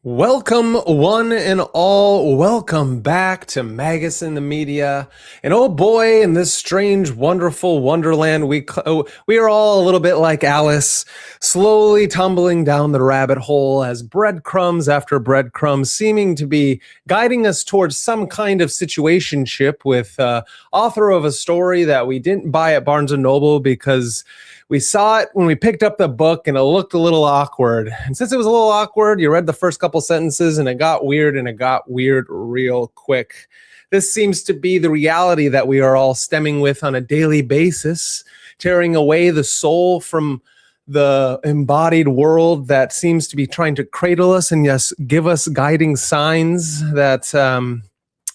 Welcome, one and all. Welcome back to MagusintheMedia. And oh boy, in this strange, wonderful Wonderland, we are all a little bit like Alice, slowly tumbling down the rabbit hole as breadcrumbs after breadcrumbs, seeming to be guiding us towards some kind of situationship with author of a story that we didn't buy at Barnes & Noble because we saw it when we picked up the book and it looked a little awkward. And since it was a little awkward, you read the first couple sentences and it got weird real quick. This seems to be the reality that we are all stemming with on a daily basis, tearing away the soul from the embodied world that seems to be trying to cradle us and yes, give us guiding signs that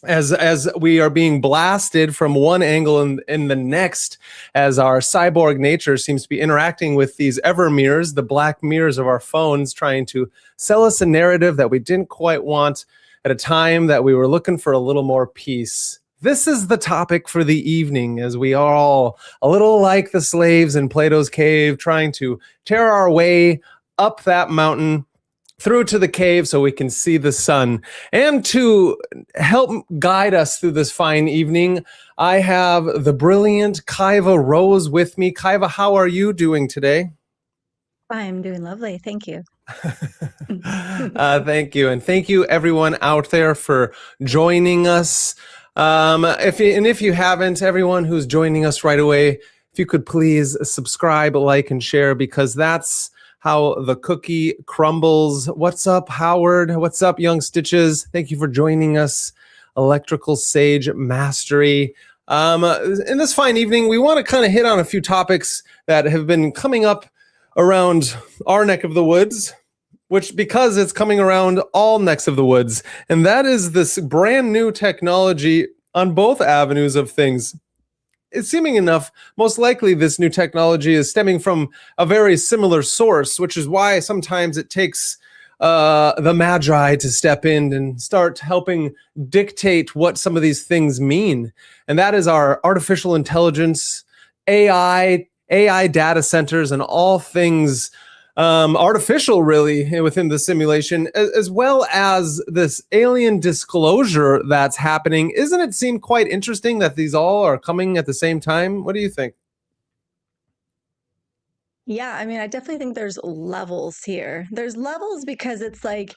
as we are being blasted from one angle and the next, as our cyborg nature seems to be interacting with these ever mirrors, the black mirrors of our phones, trying to sell us a narrative that we didn't quite want at a time that we were looking for a little more peace. This is the topic for the evening, as we are all a little like the slaves in Plato's cave, trying to tear our way up that mountain through to the cave so we can see the sun. And to help guide us through this fine evening, I have the brilliant Kaiva Rose with me. Kaiva, how are you doing today? I'm doing lovely. Thank you. Thank you. And thank you everyone out there for joining us. If you haven't, everyone who's joining us right away, if you could please subscribe, like, and share, because that's how the cookie crumbles. What's up, Howard? What's up, Young Stitches? Thank you for joining us, Electrical Sage Mastery. In this fine evening, we want to kind of hit on a few topics that have been coming up around our neck of the woods, which because it's coming around all necks of the woods, and that is this brand new technology on both avenues of things. It's seeming enough, most likely this new technology is stemming from a very similar source, which is why sometimes it takes the Magi to step in and start helping dictate what some of these things mean. And that is our artificial intelligence, AI data centers, and all things artificial, really, within the simulation, as well as this alien disclosure that's happening. Isn't it seem quite interesting that these all are coming at the same time? What do you think? Yeah, I mean, I definitely think there's levels here. There's levels because it's like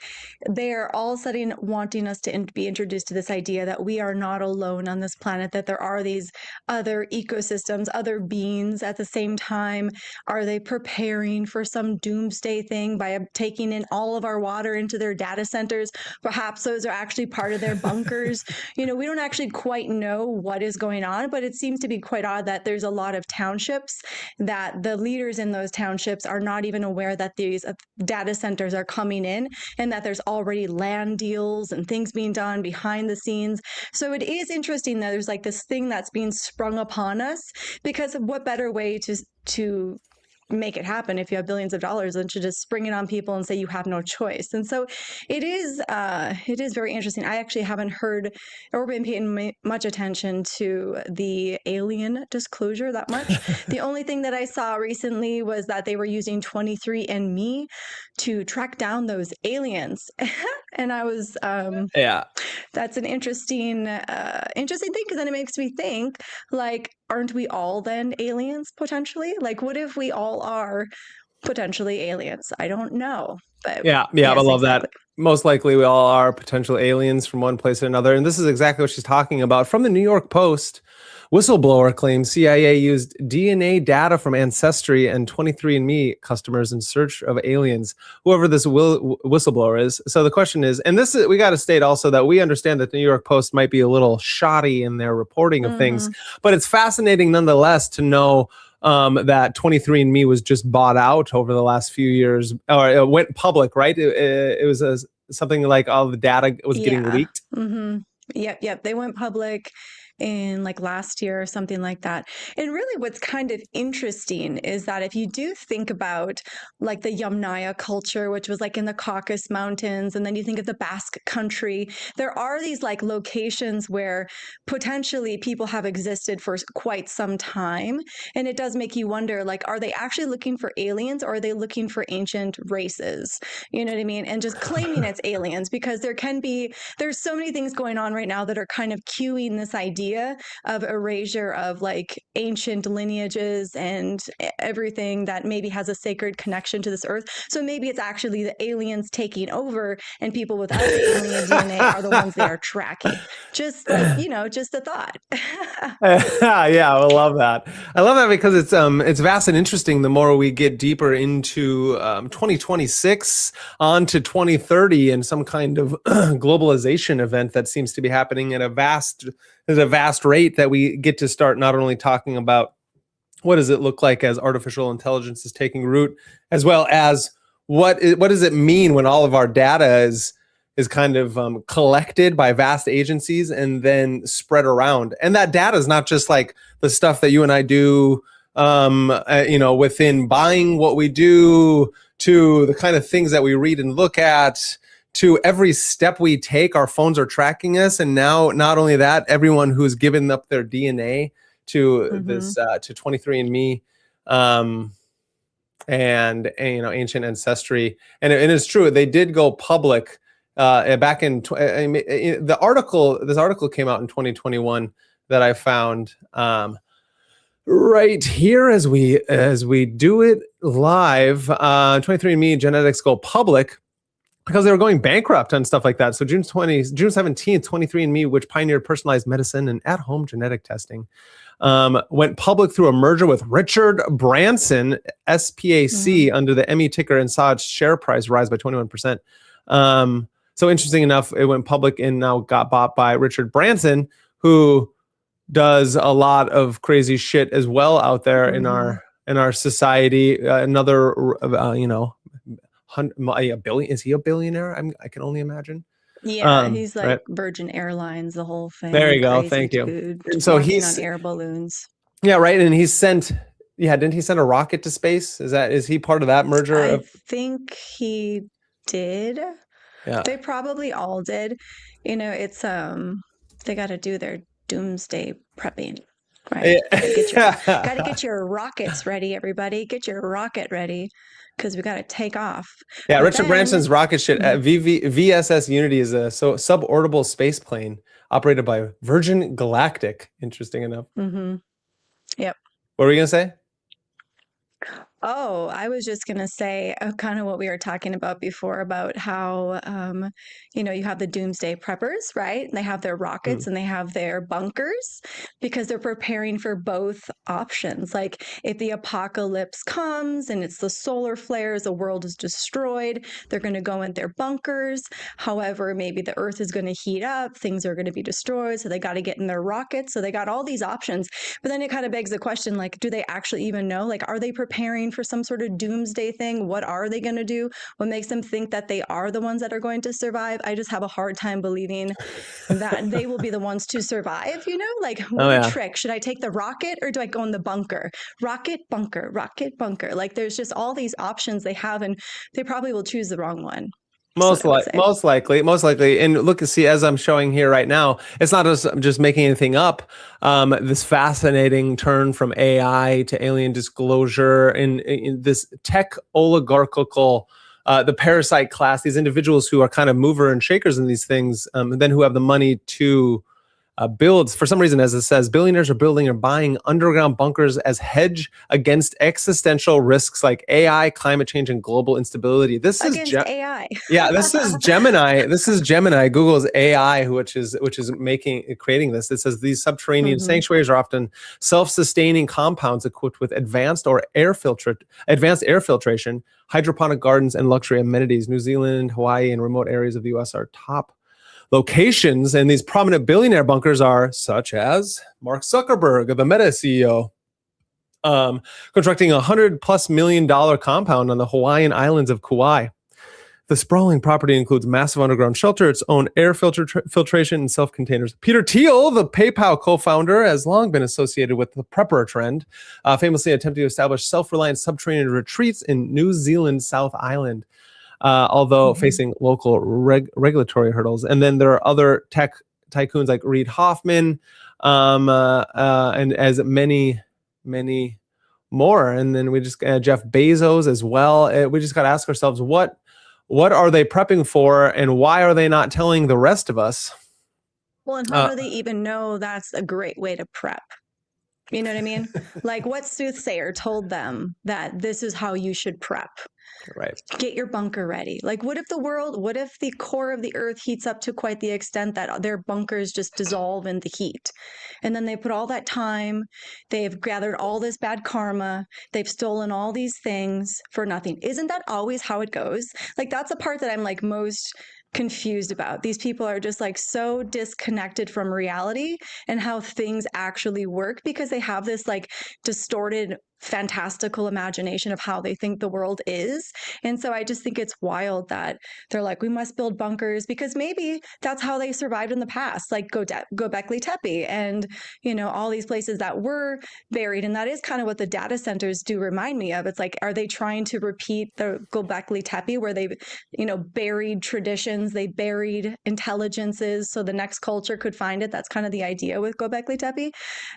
they're all sudden wanting us to be introduced to this idea that we are not alone on this planet, that there are these other ecosystems, other beings at the same time. Are they preparing for some doomsday thing by taking in all of our water into their data centers? Perhaps those are actually part of their bunkers. We don't actually quite know what is going on, but it seems to be quite odd that there's a lot of townships that the leaders in those townships are not even aware that these data centers are coming in and that there's already land deals and things being done behind the scenes. So it is interesting that there's like this thing that's being sprung upon us, because what better way to make it happen if you have billions of dollars than to just spring it on people and say you have no choice. And so it is very interesting. I actually haven't heard or been paying much attention to the alien disclosure that much. The only thing that I saw recently was that they were using 23andMe to track down those aliens. And I was Yeah. that's an interesting thing, because then it makes me think, like, aren't we all then aliens potentially? Like, what if we all are potentially aliens? I don't know, but Yeah, yes, I love exactly. that. Most likely we all are potential aliens from one place or another. And this is exactly what she's talking about. From the New York Post, whistleblower claims CIA used DNA data from Ancestry and 23andMe customers in search of aliens, whoever this whistleblower is. So the question is, and this is, we got to state also that we understand that the New York Post might be a little shoddy in their reporting of things, but it's fascinating nonetheless to know that 23andMe was just bought out over the last few years, or it went public, right? It was something like all the data was getting leaked. Yep. They went public. in like last year or something like that. And really what's kind of interesting is that if you do think about like the Yamnaya culture, which was like in the Caucasus Mountains, and then you think of the Basque country, there are these like locations where potentially people have existed for quite some time. And it does make you wonder, like, are they actually looking for aliens or are they looking for ancient races? You know what I mean? And just claiming it's aliens, because there's so many things going on right now that are kind of cueing this idea of erasure of like ancient lineages and everything that maybe has a sacred connection to this earth. So maybe it's actually the aliens taking over and people without the alien DNA are the ones they are tracking. Just like, just a thought. Yeah, I love that. I love that because it's vast and interesting. The more we get deeper into 2026 on to 2030 and some kind of globalization event that seems to be happening at a vast rate, that we get to start not only talking about what does it look like as artificial intelligence is taking root, as well as what does it mean when all of our data is kind of collected by vast agencies and then spread around. And that data is not just like the stuff that you and I do, within buying what we do, to the kind of things that we read and look at, to every step we take. Our phones are tracking us. And now, not only that, everyone who's given up their DNA to this, to 23andMe, and ancient ancestry. And it's true, they did go public back in this article came out in 2021 that I found right here as we do it live. 23andMe genetics go public because they were going bankrupt and stuff like that. So June 17th, 23andMe, which pioneered personalized medicine and at-home genetic testing, went public through a merger with Richard Branson, SPAC, under the ME ticker, and saw its share price rise by 21%. So interesting enough, it went public and now got bought by Richard Branson, who does a lot of crazy shit as well out there in our society. Another, a billion. Is he a billionaire? I can only imagine. Yeah, he's like right? Virgin Airlines, the whole thing. There you go. Thank you. Dude, and so he's on air balloons. Yeah, right. And didn't he send a rocket to space? Is he part of that merger? I think he did. Yeah. They probably all did. It's they got to do their doomsday prepping, right? Gotta get your rockets ready, everybody. Get your rocket ready, because we got to take off. Yeah, but Richard Branson's rocket ship VSS Unity is a suborbital space plane operated by Virgin Galactic. Interesting enough. Yep. What were you gonna say? Oh, I was just going to say kind of what we were talking about before about how, you have the doomsday preppers, right? They have their rockets and they have their bunkers, because they're preparing for both options. Like if the apocalypse comes and it's the solar flares, the world is destroyed, they're going to go in their bunkers. However, maybe the earth is going to heat up, things are going to be destroyed. So they got to get in their rockets. So they got all these options. But then it kind of begs the question, like, do they actually even know? Like, are they preparing for some sort of doomsday thing? What are they going to do? What makes them think that they are the ones that are going to survive? I just have a hard time believing that they will be the ones to survive, like what trick? Should I take the rocket or do I go in the bunker? Rocket, bunker, rocket, bunker. Like there's just all these options they have, and they probably will choose the wrong one. Most likely. And look, see, as I'm showing here right now, it's not just making anything up. This fascinating turn from AI to alien disclosure in this tech oligarchical, the parasite class, these individuals who are kind of mover and shakers in these things, and then who have the money to build. For some reason, as it says, billionaires are building or buying underground bunkers as hedge against existential risks like AI, climate change, and global instability. This is AI. Yeah, this is Gemini. This is Gemini, Google's AI, which is creating this. It says these subterranean sanctuaries are often self-sustaining compounds equipped with advanced air filtration, hydroponic gardens, and luxury amenities. New Zealand, Hawaii, and remote areas of the U.S. are top locations, and these prominent billionaire bunkers are such as Mark Zuckerberg, the Meta CEO, constructing $100+ million compound on the Hawaiian islands of Kauai. The sprawling property includes massive underground shelter, its own air filtration, and self-containers. Peter Thiel, the PayPal co-founder, has long been associated with the prepper trend, famously attempting to establish self-reliant subterranean retreats in New Zealand's South Island, although facing local regulatory hurdles. And then there are other tech tycoons like Reid Hoffman, and as many more. And then we just Jeff Bezos as well. We just got to ask ourselves, what are they prepping for, and why are they not telling the rest of us? Well, and how do they even know that's a great way to prep? You know what I mean? Like, what soothsayer told them that this is how you should prep? Right. Get your bunker ready. Like, what if the core of the earth heats up to quite the extent that their bunkers just dissolve in the heat? And then they put all that time, they've gathered all this bad karma, they've stolen all these things for nothing. Isn't that always how it goes? Like, that's the part that I'm like most confused about. These people are just like so disconnected from reality and how things actually work, because they have this like distorted fantastical imagination of how they think the world is. And so I just think it's wild that they're like, we must build bunkers, because maybe that's how they survived in the past, like Göbekli Tepe and, you know, all these places that were buried. And that is kind of what the data centers do remind me of. It's like, are they trying to repeat the Göbekli Tepe where they, you know, buried traditions, they buried intelligences so the next culture could find it? That's kind of the idea with Göbekli Tepe.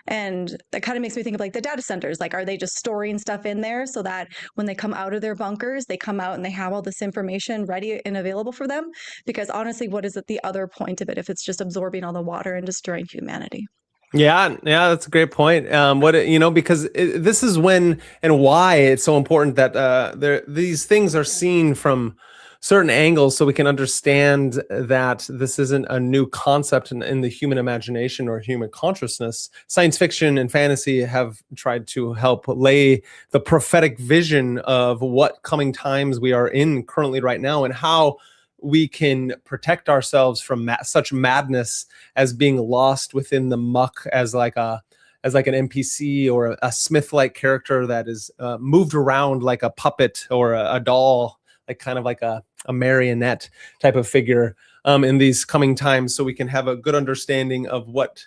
And that kind of makes me think of like the data centers. Like, are they just storing stuff in there so that when they come out of their bunkers, they come out and they have all this information ready and available for them? Because honestly, what is it the other point of it if it's just absorbing all the water and destroying humanity? Yeah, that's a great point. Because this is when and why it's so important that these things are seen from certain angles, so we can understand that this isn't a new concept in the human imagination or human consciousness. Science fiction and fantasy have tried to help lay the prophetic vision of what coming times we are in currently right now, and how we can protect ourselves from such madness as being lost within the muck as like an NPC or a Smith-like character that is moved around like a puppet or a doll, like kind of like a marionette type of figure in these coming times, so we can have a good understanding of what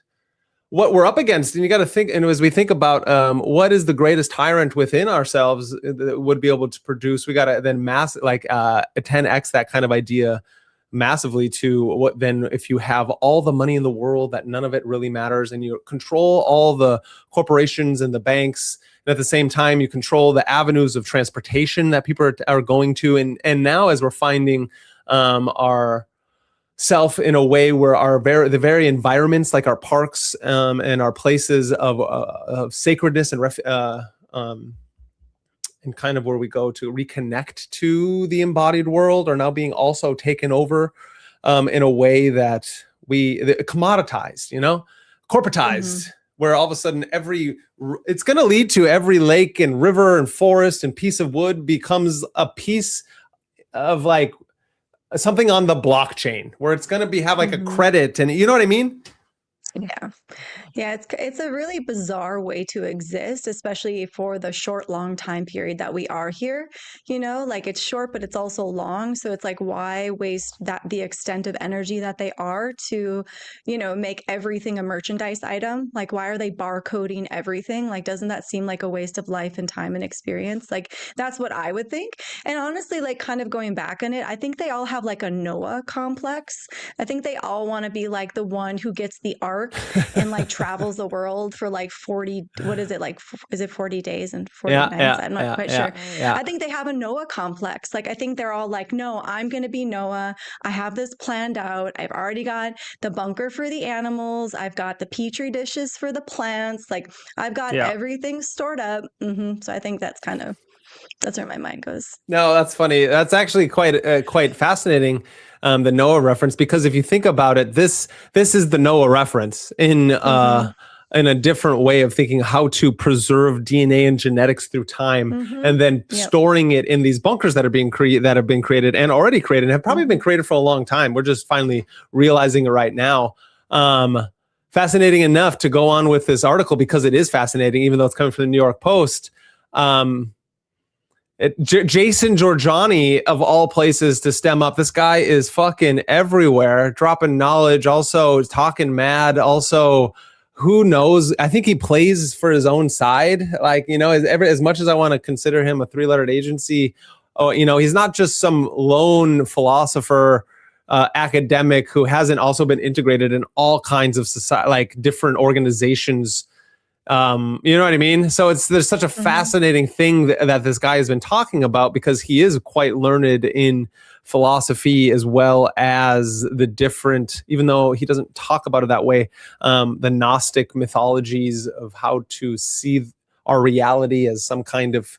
we're up against. And you got to think, and as we think about what is the greatest tyrant within ourselves that would be able to produce, we got to then 10x that kind of idea massively to what then if you have all the money in the world that none of it really matters, and you control all the corporations and the banks, and at the same time you control the avenues of transportation that people are going to, and now as we're finding our self in a way where the very environments like our parks and our places of sacredness and kind of where we go to reconnect to the embodied world are now being also taken over in a way that commoditized, corporatized, where all of a sudden it's going to lead to every lake and river and forest and piece of wood becomes a piece of like something on the blockchain, where it's going to have like a credit, and you know what I mean? Yeah, it's a really bizarre way to exist, especially for the short, long time period that we are here. Like it's short, but it's also long. So it's like, why waste the extent of energy that they are to, make everything a merchandise item? Like, why are they barcoding everything? Like, doesn't that seem like a waste of life and time and experience? Like, that's what I would think. And honestly, like kind of going back on it, I think they all have like a Noah complex. I think they all want to be like the one who gets the ark and like travels the world for like 40, what is it, like, is it 40 days and 40 nights? I'm not quite sure. I think they have a Noah complex. Like, I think they're all like, no, I'm going to be Noah. I have this planned out. I've already got the bunker for the animals. I've got the petri dishes for the plants. Like, I've got everything stored up. So I think that's where my mind goes. No, that's funny. That's actually quite fascinating, the Noah reference, because if you think about it, this is the Noah reference in a different way of thinking how to preserve DNA and genetics through time, and then storing it in these bunkers that have been created and already created and have probably been created for a long time. We're just finally realizing it right now. Fascinating enough to go on with this article, because it is fascinating, even though it's coming from the New York Post. Jason Giorgiani, of all places to stem up. This guy is fucking everywhere, dropping knowledge, also talking mad, also who knows? I think he plays for his own side. Like, as much as I want to consider him a three-lettered agency, he's not just some lone philosopher, academic who hasn't also been integrated in all kinds of society, like different organizations. You know what I mean? So there's such a fascinating thing that this guy has been talking about, because he is quite learned in philosophy as well as the different, even though he doesn't talk about it that way, the Gnostic mythologies of how to see our reality as some kind of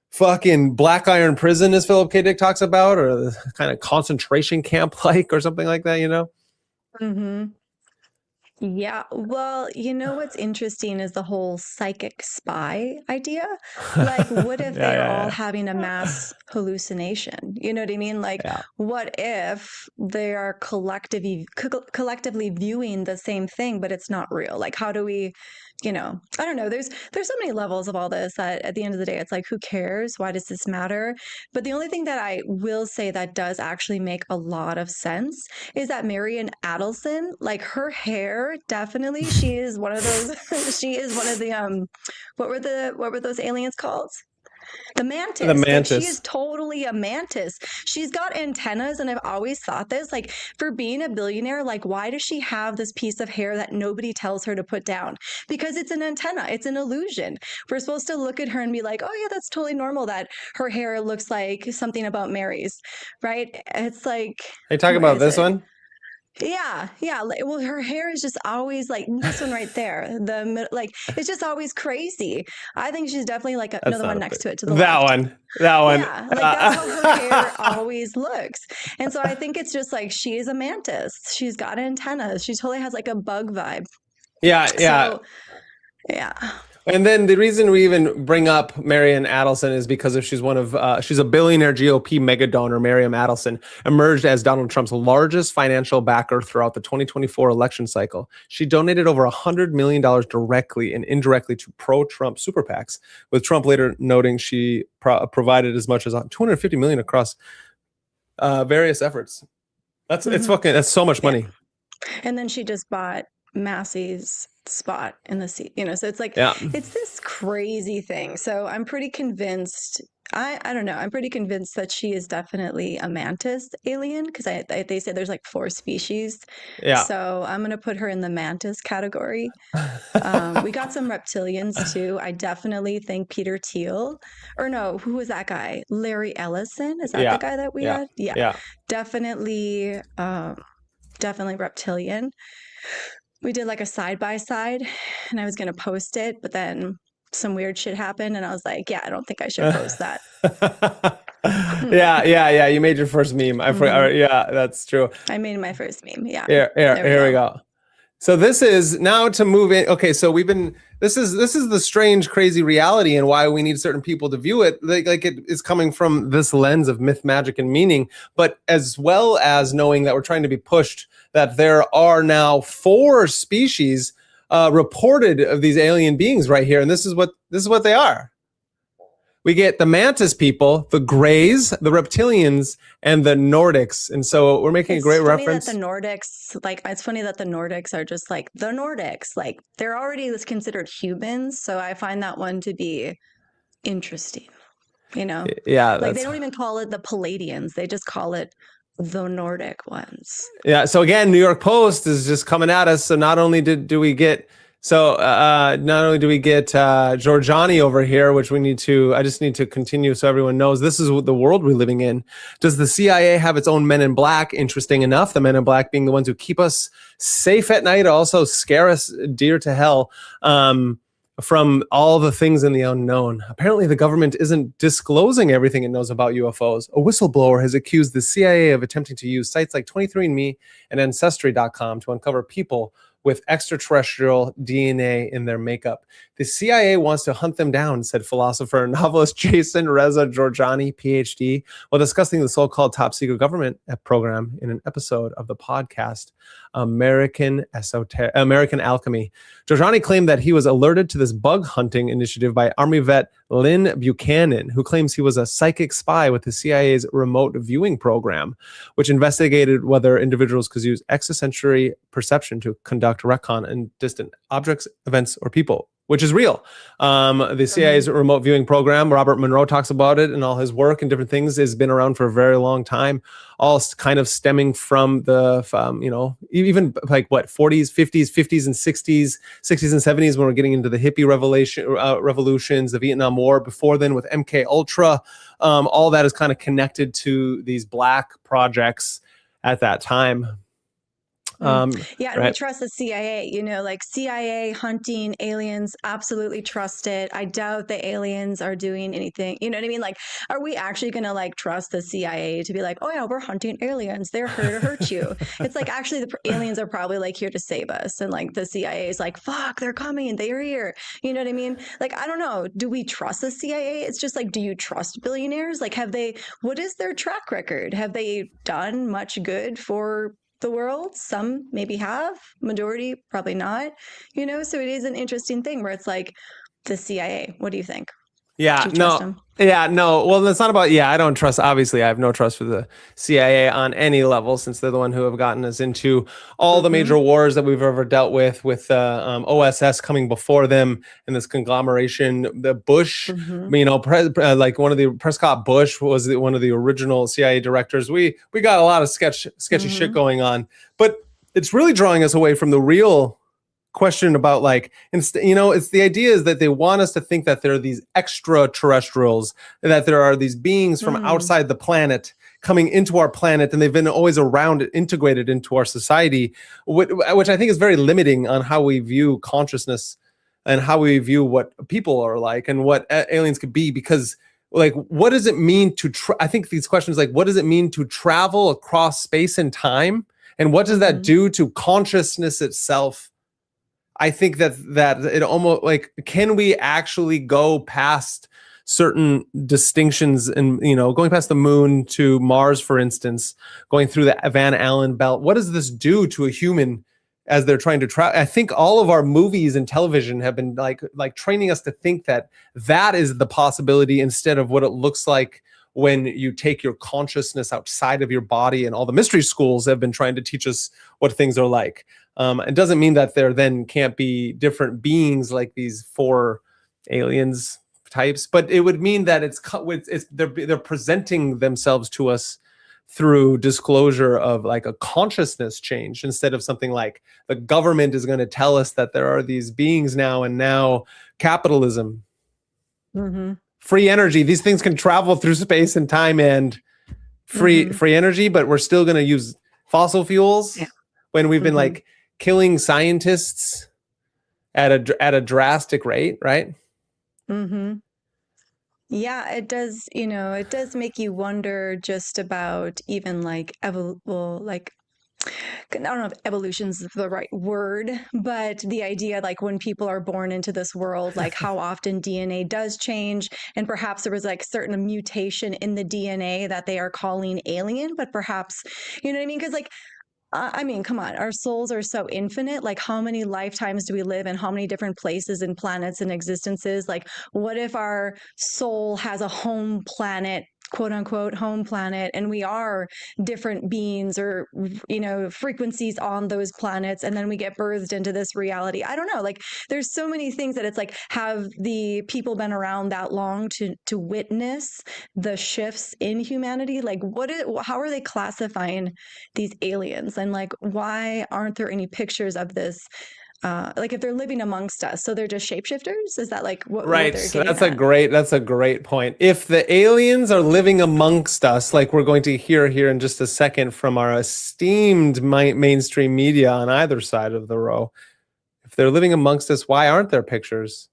fucking black iron prison, as Philip K. Dick talks about, or the kind of concentration camp like, or something like that, Mm-hmm. Yeah, well, what's interesting is the whole psychic spy idea. Like, what if they're all having a mass hallucination? You know what I mean? Like, what if they are collectively viewing the same thing, but it's not real? Like, how do we, I don't know. There's so many levels of all this that at the end of the day, it's like, who cares? Why does this matter? But the only thing that I will say that does actually make a lot of sense is that Marian Adelson, like her hair, definitely, she is one of those. She is one of the what were those aliens called? The mantis. The mantis. Like, she is totally a mantis. She's got antennas, and I've always thought this, like, for being a billionaire, like, why does she have this piece of hair that nobody tells her to put down? Because it's an antenna. It's an illusion. We're supposed to look at her and be like, oh yeah, that's totally normal that her hair looks like something about Mary's, right? It's like, are you talking about this one? Yeah. Well, her hair is just always like this one right there. It's just always crazy. I think she's definitely like another one next to it to the that left. one. Yeah, like that's how her hair always looks. And so I think it's just like she is a mantis. She's got antennas. She totally has like a bug vibe. Yeah. So, yeah. And then the reason we even bring up Marian Adelson is because she's she's a billionaire GOP mega donor. Marian Adelson emerged as Donald Trump's largest financial backer throughout the 2024 election cycle. She donated over $100 million directly and indirectly to pro-Trump super PACs, with Trump later noting she provided as much as $250 million across various efforts. That's that's so much money. And then she just bought Massey's spot in the seat, so it's like, it's this crazy thing. So I'm pretty convinced, I don't know, I'm pretty convinced that she is definitely a mantis alien, because they say there's like 4 species. So I'm going to put her in the mantis category. We got some reptilians too. I definitely think Peter Thiel, or no, who was that guy? Larry Ellison? Is that the guy that we had? Yeah. Definitely reptilian. We did like a side-by-side, and I was going to post it, but then some weird shit happened, and I was like, I don't think I should post that. Yeah. You made your first meme. I forgot. Yeah, that's true. I made my first meme. Yeah. Here we go. So this is now to move in. Okay, so this is the strange, crazy reality, and why we need certain people to view it. Like it is coming from this lens of myth, magic, and meaning, but as well as knowing that we're trying to be pushed that there are now 4 species reported of these alien beings right here, and this is what they are. We get the mantis people, the Greys, the reptilians, and the Nordics. And so we're making a great reference. It's funny that the Nordics are just like the Nordics. Like, they're already considered humans. So I find that one to be interesting. Yeah. Like, they don't even call it the Palladians. They just call it the Nordic ones. Yeah. So again, New York Post is just coming at us. So not only do we get Giorgiani over here, which I just need to continue so everyone knows this is the world we're living in. Does the CIA have its own Men in Black? Interesting enough, the Men in Black being the ones who keep us safe at night, also scare us dear to hell from all the things in the unknown. Apparently, the government isn't disclosing everything it knows about UFOs. A whistleblower has accused the CIA of attempting to use sites like 23andMe and Ancestry.com to uncover people with extraterrestrial DNA in their makeup. The CIA wants to hunt them down, said philosopher and novelist Jason Reza Georgiani, PhD, while discussing the so-called top secret government program in an episode of the podcast American Alchemy. Georgiani claimed that he was alerted to this bug hunting initiative by Army vet Lynn Buchanan, who claims he was a psychic spy with the CIA's remote viewing program, which investigated whether individuals could use extrasensory perception to conduct recon in distant objects, events, or people, which is real. The CIA's remote viewing program, Robert Monroe talks about it in all his work and different things, has been around for a very long time, all kind of stemming from the, even like what, 40s, 50s, and 60s and 70s, when we're getting into the hippie revolutions, the Vietnam War, before then with MK Ultra. All that is kind of connected to these black projects at that time. And right. we trust the CIA, like CIA hunting aliens, absolutely trust it. I doubt the aliens are doing anything. You know what I mean? Like, are we actually going to like trust the CIA to be like, oh yeah, we're hunting aliens, they're here to hurt you? It's like, actually the aliens are probably like here to save us. And like the CIA is like, fuck, they're coming, they're here. You know what I mean? Like, I don't know. Do we trust the CIA? It's just like, do you trust billionaires? Like, what is their track record? Have they done much good for the world? Some maybe have, majority probably not, so it is an interesting thing where it's like the CIA. What do you think? Well, it's not about, I don't trust, obviously I have no trust for the CIA on any level, since they're the one who have gotten us into all the major wars that we've ever dealt with OSS coming before them, and this conglomeration, the Bush, like one of the Prescott Bush was one of the original CIA directors. We got a lot of sketchy shit going on, but it's really drawing us away from the real question about it's the idea is that they want us to think that there are these extraterrestrials, that there are these beings from outside the planet coming into our planet, and they've been always around, integrated into our society, which I think is very limiting on how we view consciousness and how we view what people are like and what aliens could be. Because what does it mean to I think these questions, what does it mean to travel across space and time, and what does that do to consciousness itself? I think that it almost can we actually go past certain distinctions and, going past the moon to Mars, for instance, going through the Van Allen belt? What does this do to a human as they're trying to travel? I think all of our movies and television have been like training us to think that is the possibility, instead of what it looks like when you take your consciousness outside of your body, and all the mystery schools have been trying to teach us what things are like. It doesn't mean that there then can't be different beings like these 4 aliens types, but it would mean that they're presenting themselves to us through disclosure of a consciousness change, instead of something like the government is going to tell us that there are these beings now, and now capitalism, free energy. These things can travel through space and time, and free energy, but we're still going to use fossil fuels when we've been killing scientists at a drastic rate, right? Yeah, it does. It does make you wonder just about even I don't know if evolution's the right word, but the idea when people are born into this world, how often DNA does change, and perhaps there was certain mutation in the DNA that they are calling alien, but perhaps, you know what I mean? Because come on, our souls are so infinite. How many lifetimes do we live in? How many different places and planets and existences? What if our soul has a home planet, quote unquote home planet, and we are different beings or frequencies on those planets, and then we get birthed into this reality? I don't know. There's so many things that it's have the people been around that long to witness the shifts in humanity? How are they classifying these aliens, and why aren't there any pictures of this? If they're living amongst us, so they're just shapeshifters? Is that what right? they're So that's at? a great point. If the aliens are living amongst us, we're going to hear here in just a second from our esteemed mainstream media on either side of the row, if they're living amongst us, why aren't there pictures?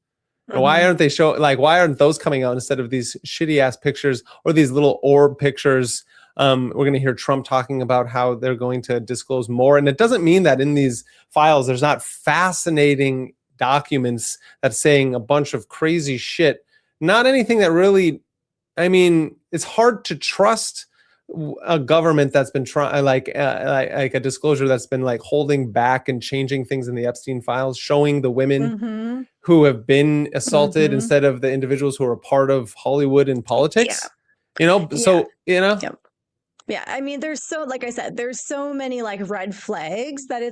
And why aren't they why aren't those coming out instead of these shitty ass pictures or these little orb pictures We're going to hear Trump talking about how they're going to disclose more. And it doesn't mean that in these files, there's not fascinating documents that's saying a bunch of crazy shit. Not anything that really, I mean, it's hard to trust a government that's been trying, like a disclosure that's been like holding back and changing things in the Epstein files, showing the women who have been assaulted instead of the individuals who are part of Hollywood and politics. You know, so you know. Yeah, I mean, there's so, like I said, there's so many like red flags that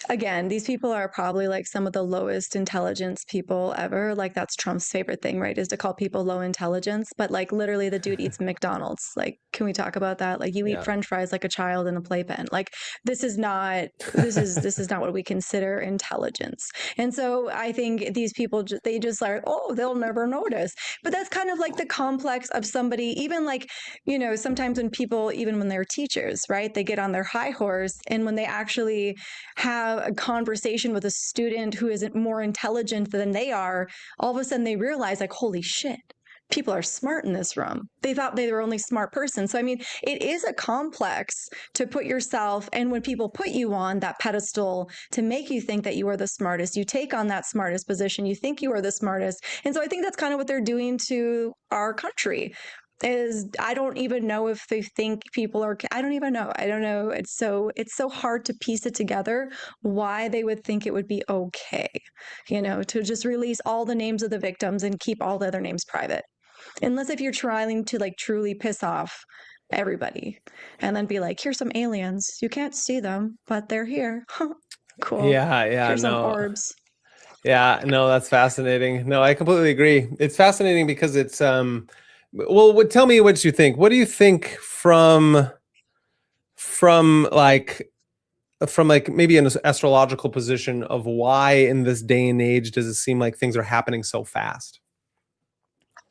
again, these people are probably like some of the lowest intelligence people ever. Like that's Trump's favorite thing, right? Is to call people low intelligence. But like literally the dude eats McDonald's. Like, can we talk about that? Like you eat French fries like a child in a playpen. Like this is not what we consider intelligence. And so I think these people, they just like, oh, they'll never notice. But that's kind of like the complex of somebody, even like, you know, sometimes when people, even when they're teachers, right, they get on their high horse, and when they actually have a conversation with a student who isn't more intelligent than they are, all of a sudden they realize like, holy shit, people are smart in this room. They thought they were only smart person. So, I mean, it is a complex to put yourself, and when people put you on that pedestal to make you think that you are the smartest, you take on that smartest position, you think you are the smartest. And so I think that's kind of what they're doing to our country. Is I don't even know if they think people are, I don't even know. I don't know. It's so hard to piece it together why they would think it would be okay, you know, to just release all the names of the victims and keep all the other names private. Unless if you're trying to like truly piss off everybody and then be like, here's some aliens. You can't see them, but they're here. Cool. Yeah, here's some orbs. Yeah, no, that's fascinating. No, I completely agree. It's fascinating because it's well, tell me what you think. What do you think from like maybe an astrological position of why in this day and age does it seem like things are happening so fast?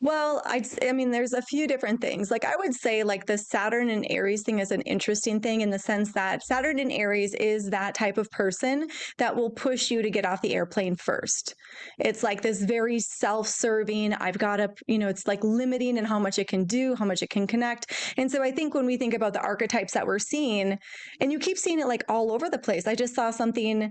Well, I mean, there's a few different things. Like I would say like the Saturn and Aries thing is an interesting thing in the sense that Saturn and Aries is that type of person that will push you to get off the airplane first. It's like this very self-serving, I've got to, you know, it's like limiting in how much it can do, how much it can connect. And so I think when we think about the archetypes that we're seeing, and you keep seeing it like all over the place. I just saw something,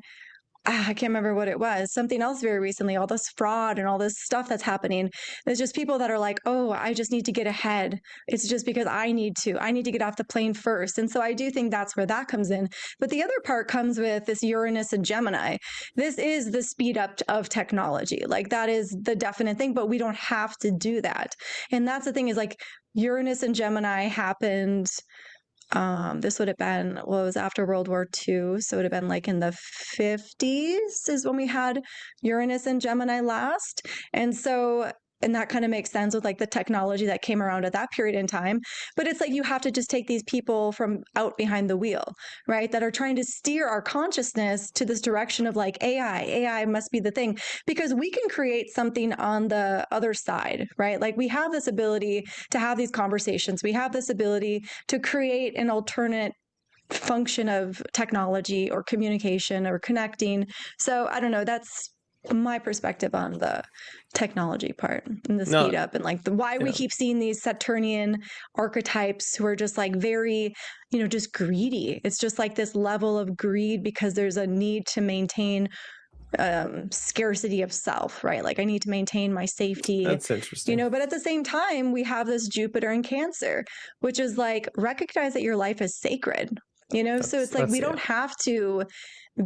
I can't remember what it was, something else very recently, all this fraud and all this stuff that's happening. There's just people that are like, oh, I just need to get ahead. It's just because I need to get off the plane first. And so I do think that's where that comes in. But the other part comes with this Uranus and Gemini. This is the speed up of technology. Like that is the definite thing, but we don't have to do that. And that's the thing is like Uranus and Gemini happened. This would have been, well, it was after World War II. So it would have been like in the 50s is when we had Uranus and Gemini last. And so, and that kind of makes sense with like the technology that came around at that period in time. But it's like you have to just take these people from out behind the wheel, right? That are trying to steer our consciousness to this direction of like AI. AI must be the thing because we can create something on the other side, right? Like we have this ability to have these conversations. We have this ability to create an alternate function of technology or communication or connecting. So I don't know. That's my perspective on the technology part and the speed up and like the why we keep seeing these Saturnian archetypes who are just like very, you know, just greedy. It's just like this level of greed because there's a need to maintain scarcity of self, right? Like I need to maintain my safety. That's interesting. You know, but at the same time, we have this Jupiter in Cancer, which is like recognize that your life is sacred. You know, so it's like we don't have to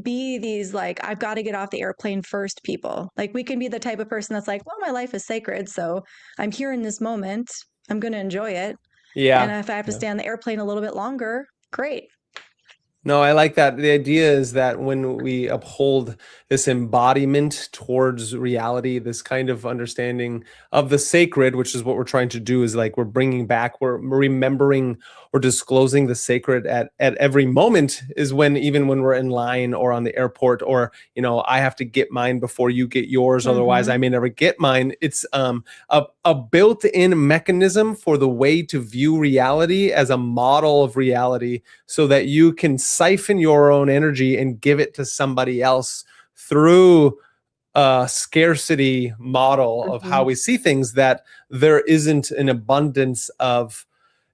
be these like I've got to get off the airplane first people. Like we can be the type of person that's like, well, my life is sacred, so I'm here in this moment. I'm going to enjoy it. Yeah. And if I have to stay on the airplane a little bit longer, great. No, I like that. The idea is that when we uphold this embodiment towards reality, this kind of understanding of the sacred, which is what we're trying to do, is like we're bringing back, we're remembering or disclosing the sacred at every moment is when, even when we're in line or on the airport, or, you know, I have to get mine before you get yours. Otherwise, I may never get mine. It's a built-in mechanism for the way to view reality as a model of reality so that you can siphon your own energy and give it to somebody else through a scarcity model of how we see things, that there isn't an abundance of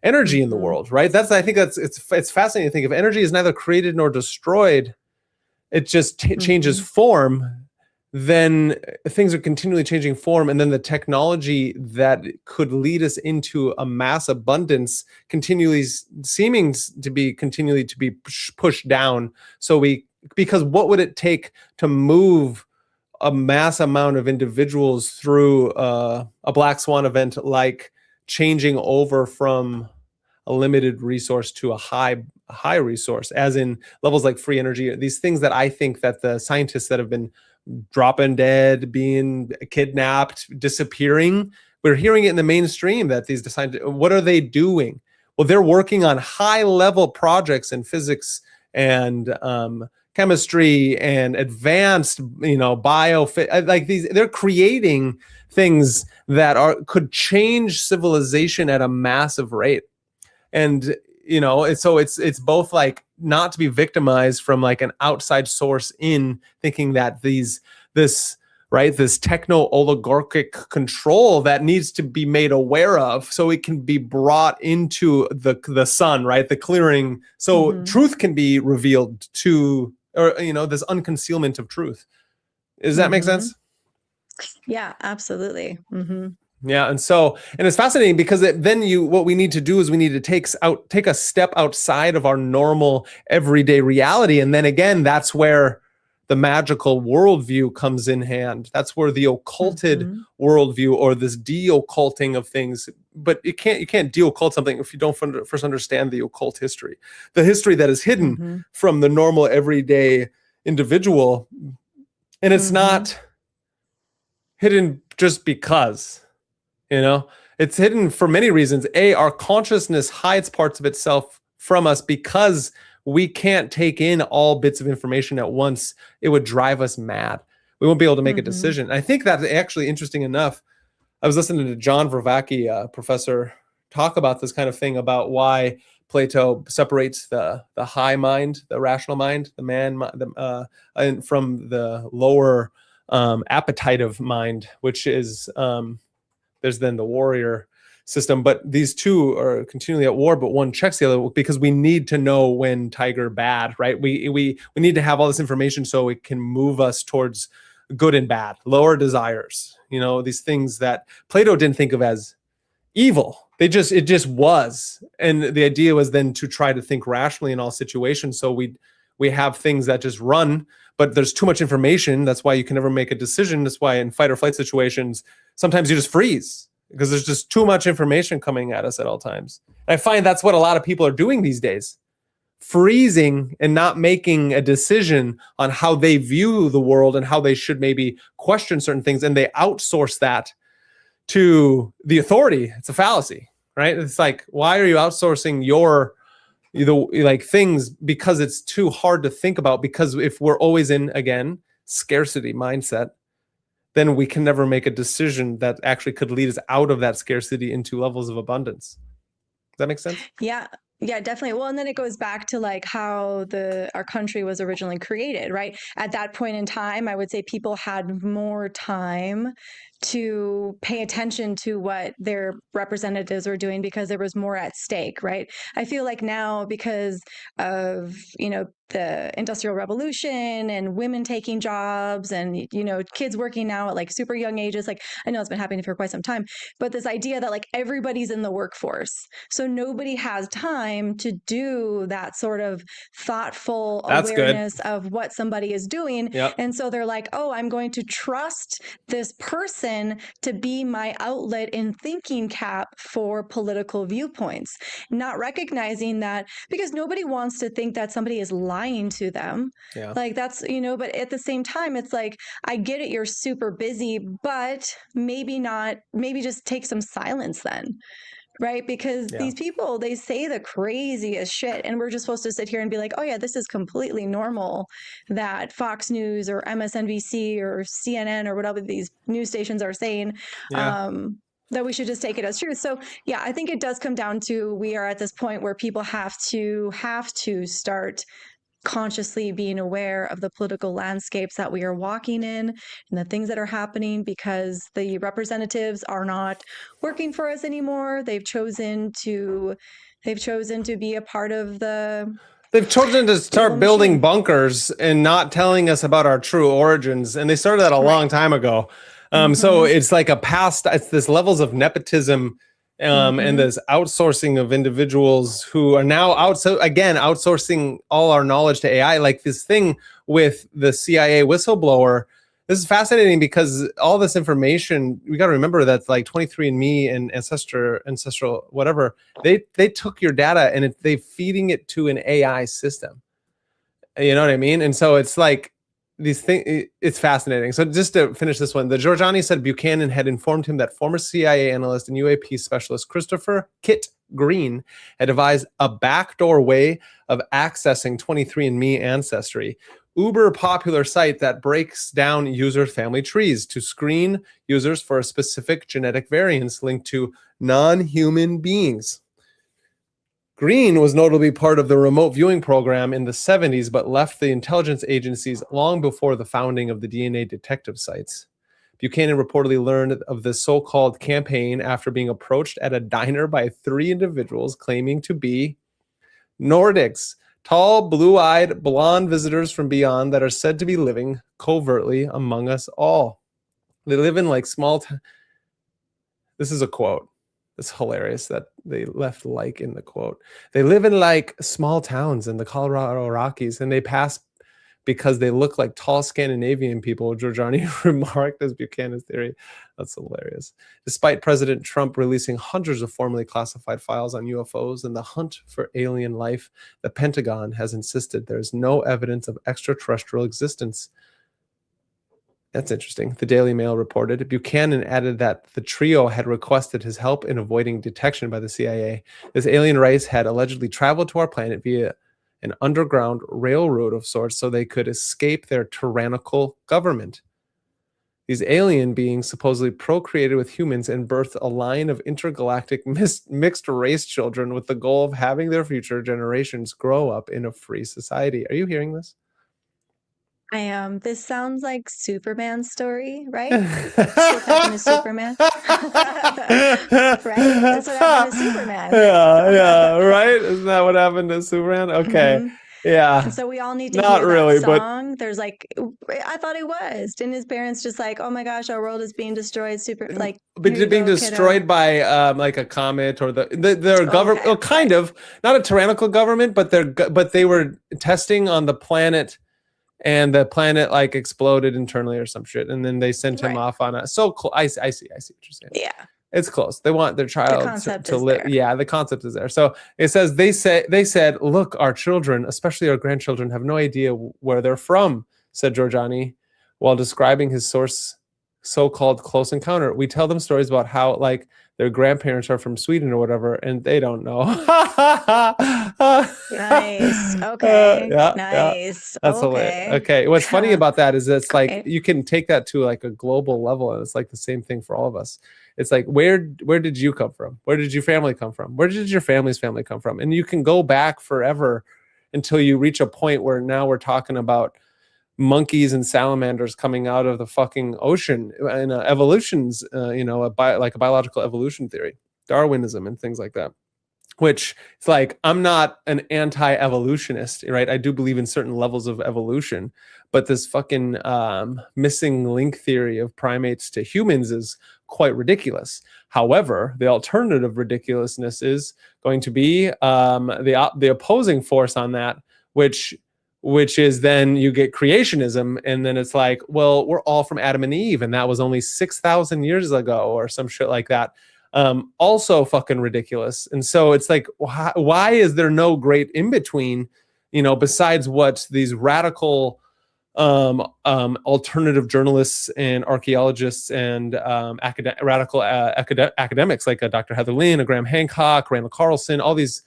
energy in the Mm-hmm. world, right? I think it's fascinating to think if energy is neither created nor destroyed, it just changes Mm-hmm. form, then things are continually changing form, and then the technology that could lead us into a mass abundance continually seeming to be continually to be pushed down. Because what would it take to move a mass amount of individuals through a black swan event, like changing over from a limited resource to a high resource, as in levels like free energy, these things that I think that the scientists that have been dropping dead, being kidnapped, disappearing, we're hearing it in the mainstream that these scientists, what are they doing? Well, they're working on high level projects in physics and chemistry and advanced, bio, like these, they're creating things that could change civilization at a massive rate. And so it's both like not to be victimized from like an outside source in thinking that this techno-oligarchic control that needs to be made aware of so it can be brought into the sun, right, the clearing, so Mm-hmm. truth can be revealed to, or this unconcealment of truth. Does that make Mm-hmm. sense? Yeah, absolutely. Mm-hmm. Yeah, and it's fascinating because what we need to do is we need to take a step outside of our normal everyday reality, and then again, that's where the magical worldview comes in hand. That's where the occulted Mm-hmm. worldview, or this de-occulting of things. But you can't de-occult something if you don't first understand the occult history, the history that is hidden Mm-hmm. from the normal everyday individual, and it's Mm-hmm. not hidden just because. It's hidden for many reasons. Our consciousness hides parts of itself from us because we can't take in all bits of information at once. It would drive us mad. We won't be able to make a Mm-hmm. decision. I think that's actually interesting enough. I was listening to John Vervaeke, professor, talk about this kind of thing, about why Plato separates the high mind, the rational mind, the man, and from the lower appetitive mind, which is there's then the warrior system. But these two are continually at war, but one checks the other, because we need to know when tiger bad, right? We need to have all this information so it can move us towards good and bad, lower desires, these things that Plato didn't think of as evil. It just was. And the idea was then to try to think rationally in all situations. So we have things that just run, but there's too much information. That's why you can never make a decision. That's why in fight or flight situations, sometimes you just freeze because there's just too much information coming at us at all times. And I find that's what a lot of people are doing these days, freezing and not making a decision on how they view the world and how they should maybe question certain things. And they outsource that to the authority. It's a fallacy, right? It's like, why are you outsourcing your things? Because it's too hard to think about. Because if we're always in, again, scarcity mindset, then we can never make a decision that actually could lead us out of that scarcity into levels of abundance. Does that make sense? Yeah. Yeah, definitely. Well, and then it goes back to like how our country was originally created, right? At that point in time, I would say people had more time to pay attention to what their representatives were doing because there was more at stake, right? I feel like now, because of, the Industrial Revolution and women taking jobs and, kids working now at like super young ages, like I know it's been happening for quite some time, but this idea that like everybody's in the workforce. So nobody has time to do that sort of thoughtful That's awareness good. of what somebody is doing. Yep. And so they're like, oh, I'm going to trust this person to be my outlet in thinking cap for political viewpoints, not recognizing that, because nobody wants to think that somebody is lying to them. Yeah. Like that's, but at the same time, it's like, I get it, you're super busy, but maybe just take some silence then. Right? Because Yeah. these people, they say the craziest shit. And we're just supposed to sit here and be like, oh, yeah, this is completely normal that Fox News or MSNBC or CNN or whatever these news stations are saying. Yeah. That we should just take it as truth. So yeah, I think it does come down to, we are at this point where people have to start consciously being aware of the political landscapes that we are walking in and the things that are happening, because the representatives are not working for us anymore. They've chosen to be a part of the They've chosen to start building machine. bunkers and not telling us about our true origins. And they started that a long time ago. So it's like it's this levels of nepotism and this outsourcing of individuals who are now outsourcing all our knowledge to AI. Like this thing with the CIA whistleblower. This is fascinating because all this information, we got to remember that like 23andMe and Ancestral, whatever, they took your data and they feeding it to an AI system. You know what I mean? And so it's like these things, it's fascinating. So just to finish this one, the Giorgiani said Buchanan had informed him that former CIA analyst and UAP specialist Christopher Kit Green had devised a backdoor way of accessing 23andMe ancestry, uber popular site that breaks down user family trees to screen users for a specific genetic variants linked to non-human beings. Green was notably part of the remote viewing program in the 70s, but left the intelligence agencies long before the founding of the DNA detective sites. Buchanan reportedly learned of this so-called campaign after being approached at a diner by 3 individuals claiming to be Nordics, tall, blue-eyed, blonde visitors from beyond that are said to be living covertly among us all. They live in like small This is a quote. It's hilarious that they left like in the quote. They live in like small towns in the Colorado Rockies, and they pass because they look like tall Scandinavian people, Giorgiani remarked as Buchanan's theory. That's hilarious. Despite President Trump releasing hundreds of formerly classified files on UFOs and the hunt for alien life, the Pentagon has insisted there is no evidence of extraterrestrial existence. That's interesting. The Daily Mail reported. Buchanan added that the trio had requested his help in avoiding detection by the CIA. This alien race had allegedly traveled to our planet via an underground railroad of sorts so they could escape their tyrannical government. These alien beings supposedly procreated with humans and birthed a line of intergalactic mixed race children with the goal of having their future generations grow up in a free society. Are you hearing this? I am. This sounds like Superman's story, right? That's what happened to Superman. Right? That's what happened to Superman. Yeah, right? Isn't that what happened to Superman? Okay. Yeah. So we all need to Not hear really, that but song. There's like, I thought it was. Didn't his parents just like, oh my gosh, our world is being destroyed? Like, but here you being go, destroyed kiddo. by like a comet or their government, Okay, well, kind of not a tyrannical government, but they were testing on the planet, and the planet like exploded internally or some shit, and then they sent him off on a I see what you're saying. Yeah. It's close. They want their child to live. There. Yeah, the concept is there. So it says they said, look, our children, especially our grandchildren, have no idea where they're from, said Giorgiani, while describing his so-called close encounter. We tell them stories about how like their grandparents are from Sweden or whatever, and they don't know. Nice. Okay. Yeah, nice. That's hilarious. Okay. What's funny about that is it's like you can take that to like a global level, and it's like the same thing for all of us. It's like, where did you come from? Where did your family come from? Where did your family's family come from? And you can go back forever until you reach a point where now we're talking about monkeys and salamanders coming out of the fucking ocean and evolutions, like a biological evolution theory, Darwinism and things like that. Which it's like, I'm not an anti-evolutionist, right? I do believe in certain levels of evolution, but this fucking missing link theory of primates to humans is quite ridiculous. However, the alternative ridiculousness is going to be the opposing force on that, which is then you get creationism, and then it's like, well, we're all from Adam and Eve, and that was only 6,000 years ago or some shit like that. Also fucking ridiculous. And so it's like, why is there no great in between, besides what these radical alternative journalists and archaeologists and radical academics like Dr. Heather Lynn, a Graham Hancock, Randall Carlson, all these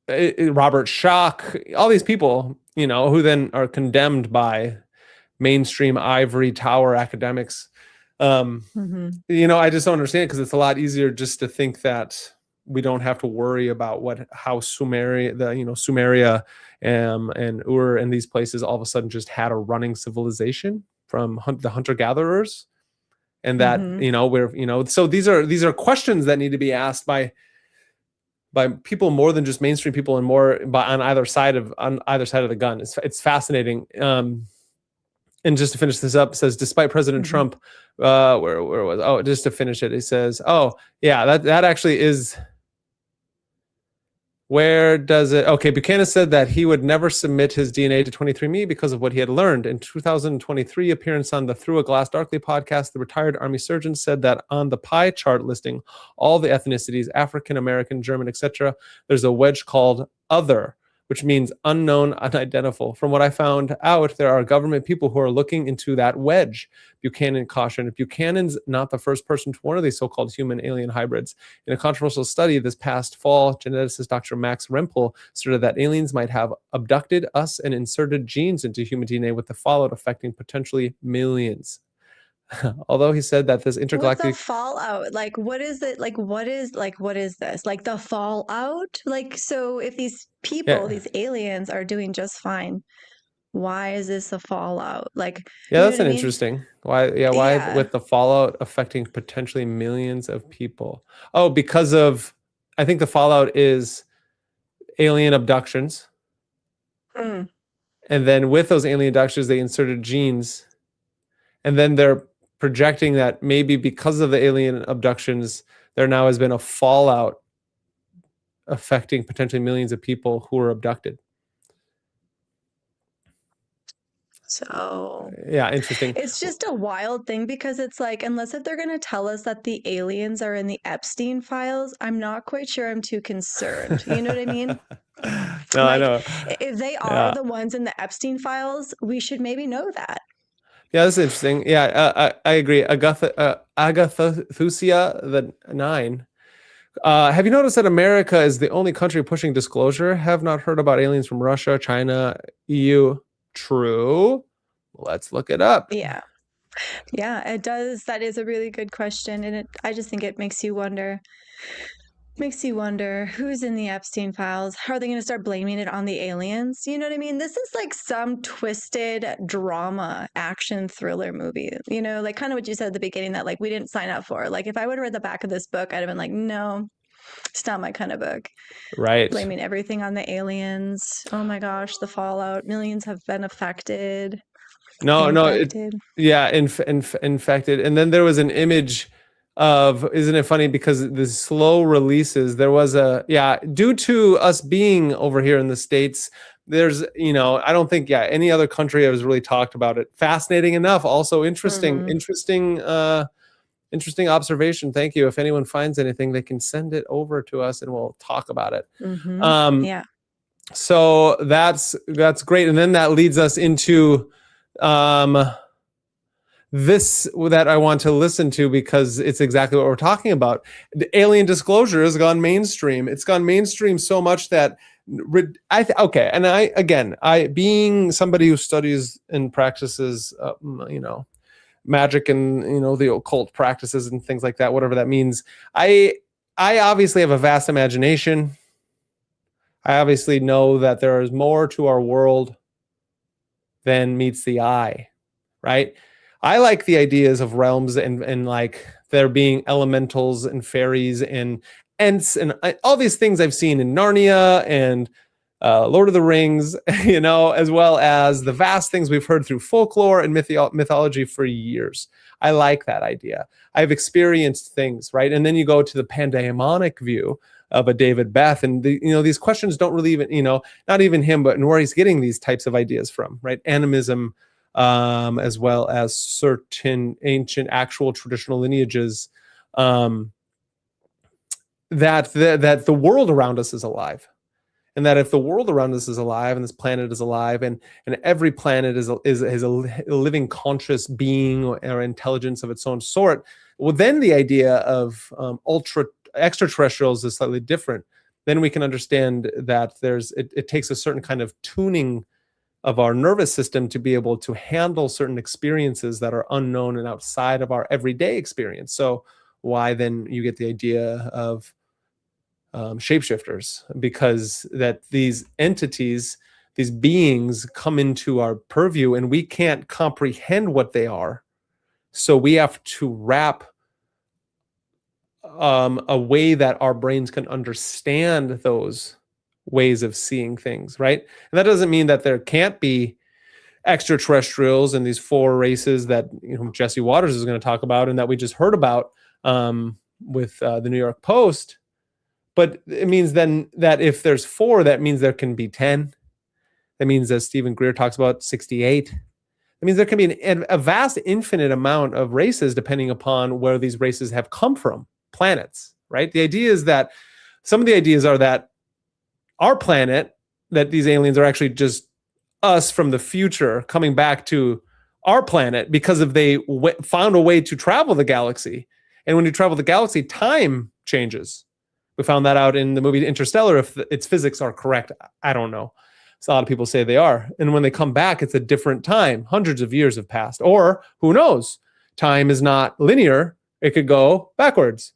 Robert Schoch, all these people, who then are condemned by mainstream ivory tower academics. I just don't understand, because it's a lot easier just to think that we don't have to worry about how Sumeria and Ur and these places all of a sudden just had a running civilization from the hunter-gatherers, and that so these are questions that need to be asked by people more than just mainstream people, and more on either side of the gun. It's fascinating. And just to finish this up, it says, despite President Trump, where was, just to finish it, he says, that actually is, where does it, okay, Buchanan said that he would never submit his DNA to 23andMe because of what he had learned. In 2023 appearance on the Through a Glass Darkly podcast, the retired Army surgeon said that on the pie chart listing all the ethnicities, African, American, German, etc., there's a wedge called other, which means unknown, unidentifiable. From what I found out, there are government people who are looking into that wedge. Buchanan cautioned. Buchanan's not the first person to warn of these so-called human-alien hybrids. In a controversial study this past fall, geneticist Dr. Max Rempel stated that aliens might have abducted us and inserted genes into human DNA with the fallout affecting potentially millions. Although he said that this intergalactic... What's the fallout? Like, what is it? Like, what is this? Like the fallout? Like, so if these people, these aliens are doing just fine, why is this a fallout? Like, that's an interesting. Why with the fallout affecting potentially millions of people? Oh, because of, I think the fallout is alien abductions. And then with those alien abductions, they inserted genes. And then they're projecting that maybe because of the alien abductions, there now has been a fallout affecting potentially millions of people who were abducted. So interesting. It's just a wild thing, because it's like, unless if they're going to tell us that the aliens are in the Epstein files, I'm not quite sure I'm too concerned. You know what I mean? No, I know. If they are the ones in the Epstein files, we should maybe know that. Yeah, that's interesting. Yeah, I agree. Agathathusia the 9. Have you noticed that America is the only country pushing disclosure? Have not heard about aliens from Russia, China, EU. True. Let's look it up. Yeah, it does. That is a really good question, and I just think it makes you wonder. Makes you wonder who's in the Epstein files. How are they going to start blaming it on the aliens? You know what I mean? This is like some twisted drama action thriller movie, you know, like kind of what you said at the beginning that like we didn't sign up for. Like if I would have read the back of this book, I'd have been like, no, it's not my kind of book. Right. Blaming everything on the aliens. Oh my gosh, the fallout. Millions have been affected. Infected. And then there was an image of, isn't it funny, because the slow releases, there was due to us being over here in the States, there's, I don't think any other country has really talked about it. Fascinating enough. Also interesting observation. Thank you. If anyone finds anything, they can send it over to us and we'll talk about it. So that's great. And then that leads us into this that I want to listen to, because it's exactly what we're talking about. The alien disclosure has gone mainstream. It's gone mainstream so much that I being somebody who studies and practices magic and the occult practices and things like that, whatever that means, I obviously have a vast imagination. I obviously know that there is more to our world than meets the eye, right? I like the ideas of realms and like there being elementals and fairies and ents and all these things I've seen in Narnia and Lord of the Rings, as well as the vast things we've heard through folklore and mythology for years. I like that idea. I've experienced things, right? And then you go to the pandaemonic view of a David Beth, and these questions don't really even, not even him, but where he's getting these types of ideas from, right? Animism, as well as certain ancient actual traditional lineages, that the world around us is alive. And that if the world around us is alive and this planet is alive and every planet is a living conscious being or intelligence of its own sort, well, then the idea of extraterrestrials is slightly different. Then we can understand that it takes a certain kind of tuning of our nervous system to be able to handle certain experiences that are unknown and outside of our everyday experience. So why then you get the idea of shapeshifters, because that these entities, these beings come into our purview and we can't comprehend what they are. So we have to wrap a way that our brains can understand those ways of seeing things, right? And that doesn't mean that there can't be extraterrestrials and these 4 races that Jesse Waters is going to talk about and that we just heard about with the New York Post. But it means then that if there's 4, that means there can be 10. That means, as Stephen Greer talks about, 68. That means there can be a vast, infinite amount of races depending upon where these races have come from, planets, right? The idea is that some of the ideas are that our planet, that these aliens are actually just us from the future coming back to our planet because of they found a way to travel the galaxy. And when you travel the galaxy, time changes. We found that out in the movie Interstellar. If its physics are correct, I don't know. So a lot of people say they are. And when they come back, it's a different time. Hundreds of years have passed. Or who knows? Time is not linear. It could go backwards.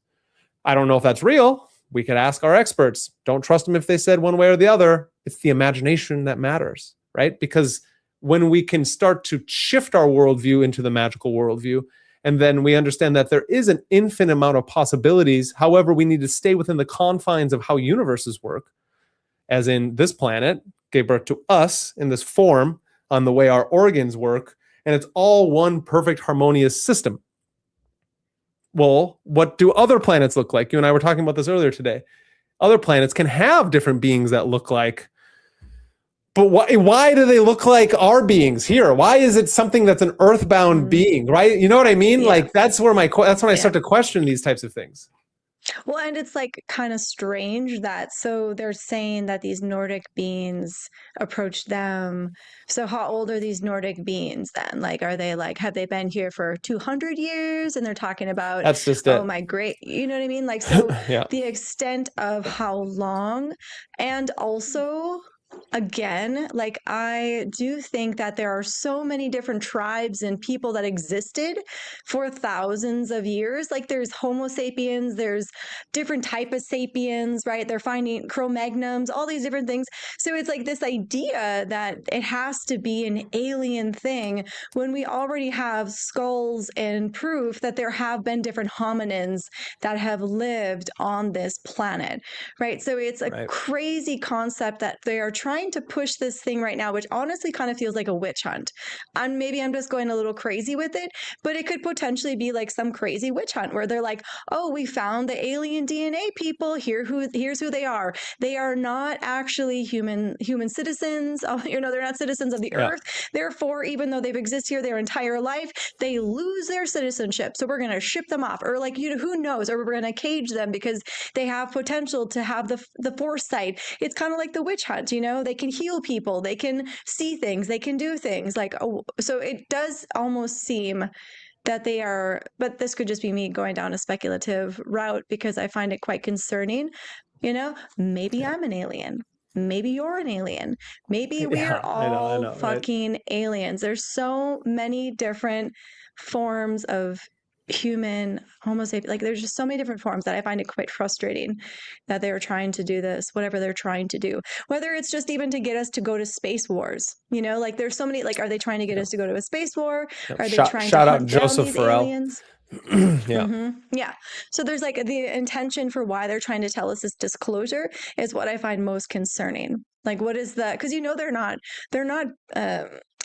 I don't know if that's real. We could ask our experts. Don't trust them if they said one way or the other. It's the imagination that matters, right? Because when we can start to shift our worldview into the magical worldview, and then we understand that there is an infinite amount of possibilities. However, we need to stay within the confines of how universes work, as in this planet gave birth to us in this form on the way our organs work, and it's all one perfect harmonious system. Well, what do other planets look like? You and I were talking about this earlier today. Other planets can have different beings that look like, but why do they look like our beings here? Why is it something that's an earthbound being, right? You know what I mean? Yeah. Like that's when I start to question these types of things. Well, and it's like kind of strange that so they're saying that these Nordic beings approach them. So how old are these Nordic beings then? Like, are they like, have they been here for 200 years? And they're talking about, That's just oh, it. my great, you know what I mean? Like, so Yeah. the extent of how long, and also, again, like I do think that there are so many different tribes and people that existed for thousands of years. Like there's Homo sapiens, there's different type of sapiens, right? They're finding Cro-Magnons, all these different things. So it's like this idea that it has to be an alien thing when we already have skulls and proof that there have been different hominins that have lived on this planet, right? So it's a crazy concept that they are trying to push this thing right now, which honestly kind of feels like a witch hunt. And maybe I'm just going a little crazy with it, but it could potentially be like some crazy witch hunt where they're like, oh, we found the alien DNA people. Here's who they are. They are not actually human citizens. They're not citizens of the earth. Therefore, even though they've existed here their entire life, they lose their citizenship. So we're going to ship them off, or like, who knows, or we're going to cage them because they have potential to have the foresight. It's kind of like the witch hunt, they can heal people, they can see things, they can do things like, oh, so it does almost seem that they are, but this could just be me going down a speculative route because I find it quite concerning. Maybe I'm an alien. Maybe you're an alien. Maybe we are all fucking aliens. There's so many different forms of human Homo sapien. Like there's just so many different forms that I find it quite frustrating that they are trying to do this, whatever they're trying to do. Whether it's just even to get us to go to space wars, like there's so many. Like, are they trying to get us to go to a space war? Are they trying to hunt down these aliens? Yeah. So there's like the intention for why they're trying to tell us this disclosure is what I find most concerning. Like, what is the? Because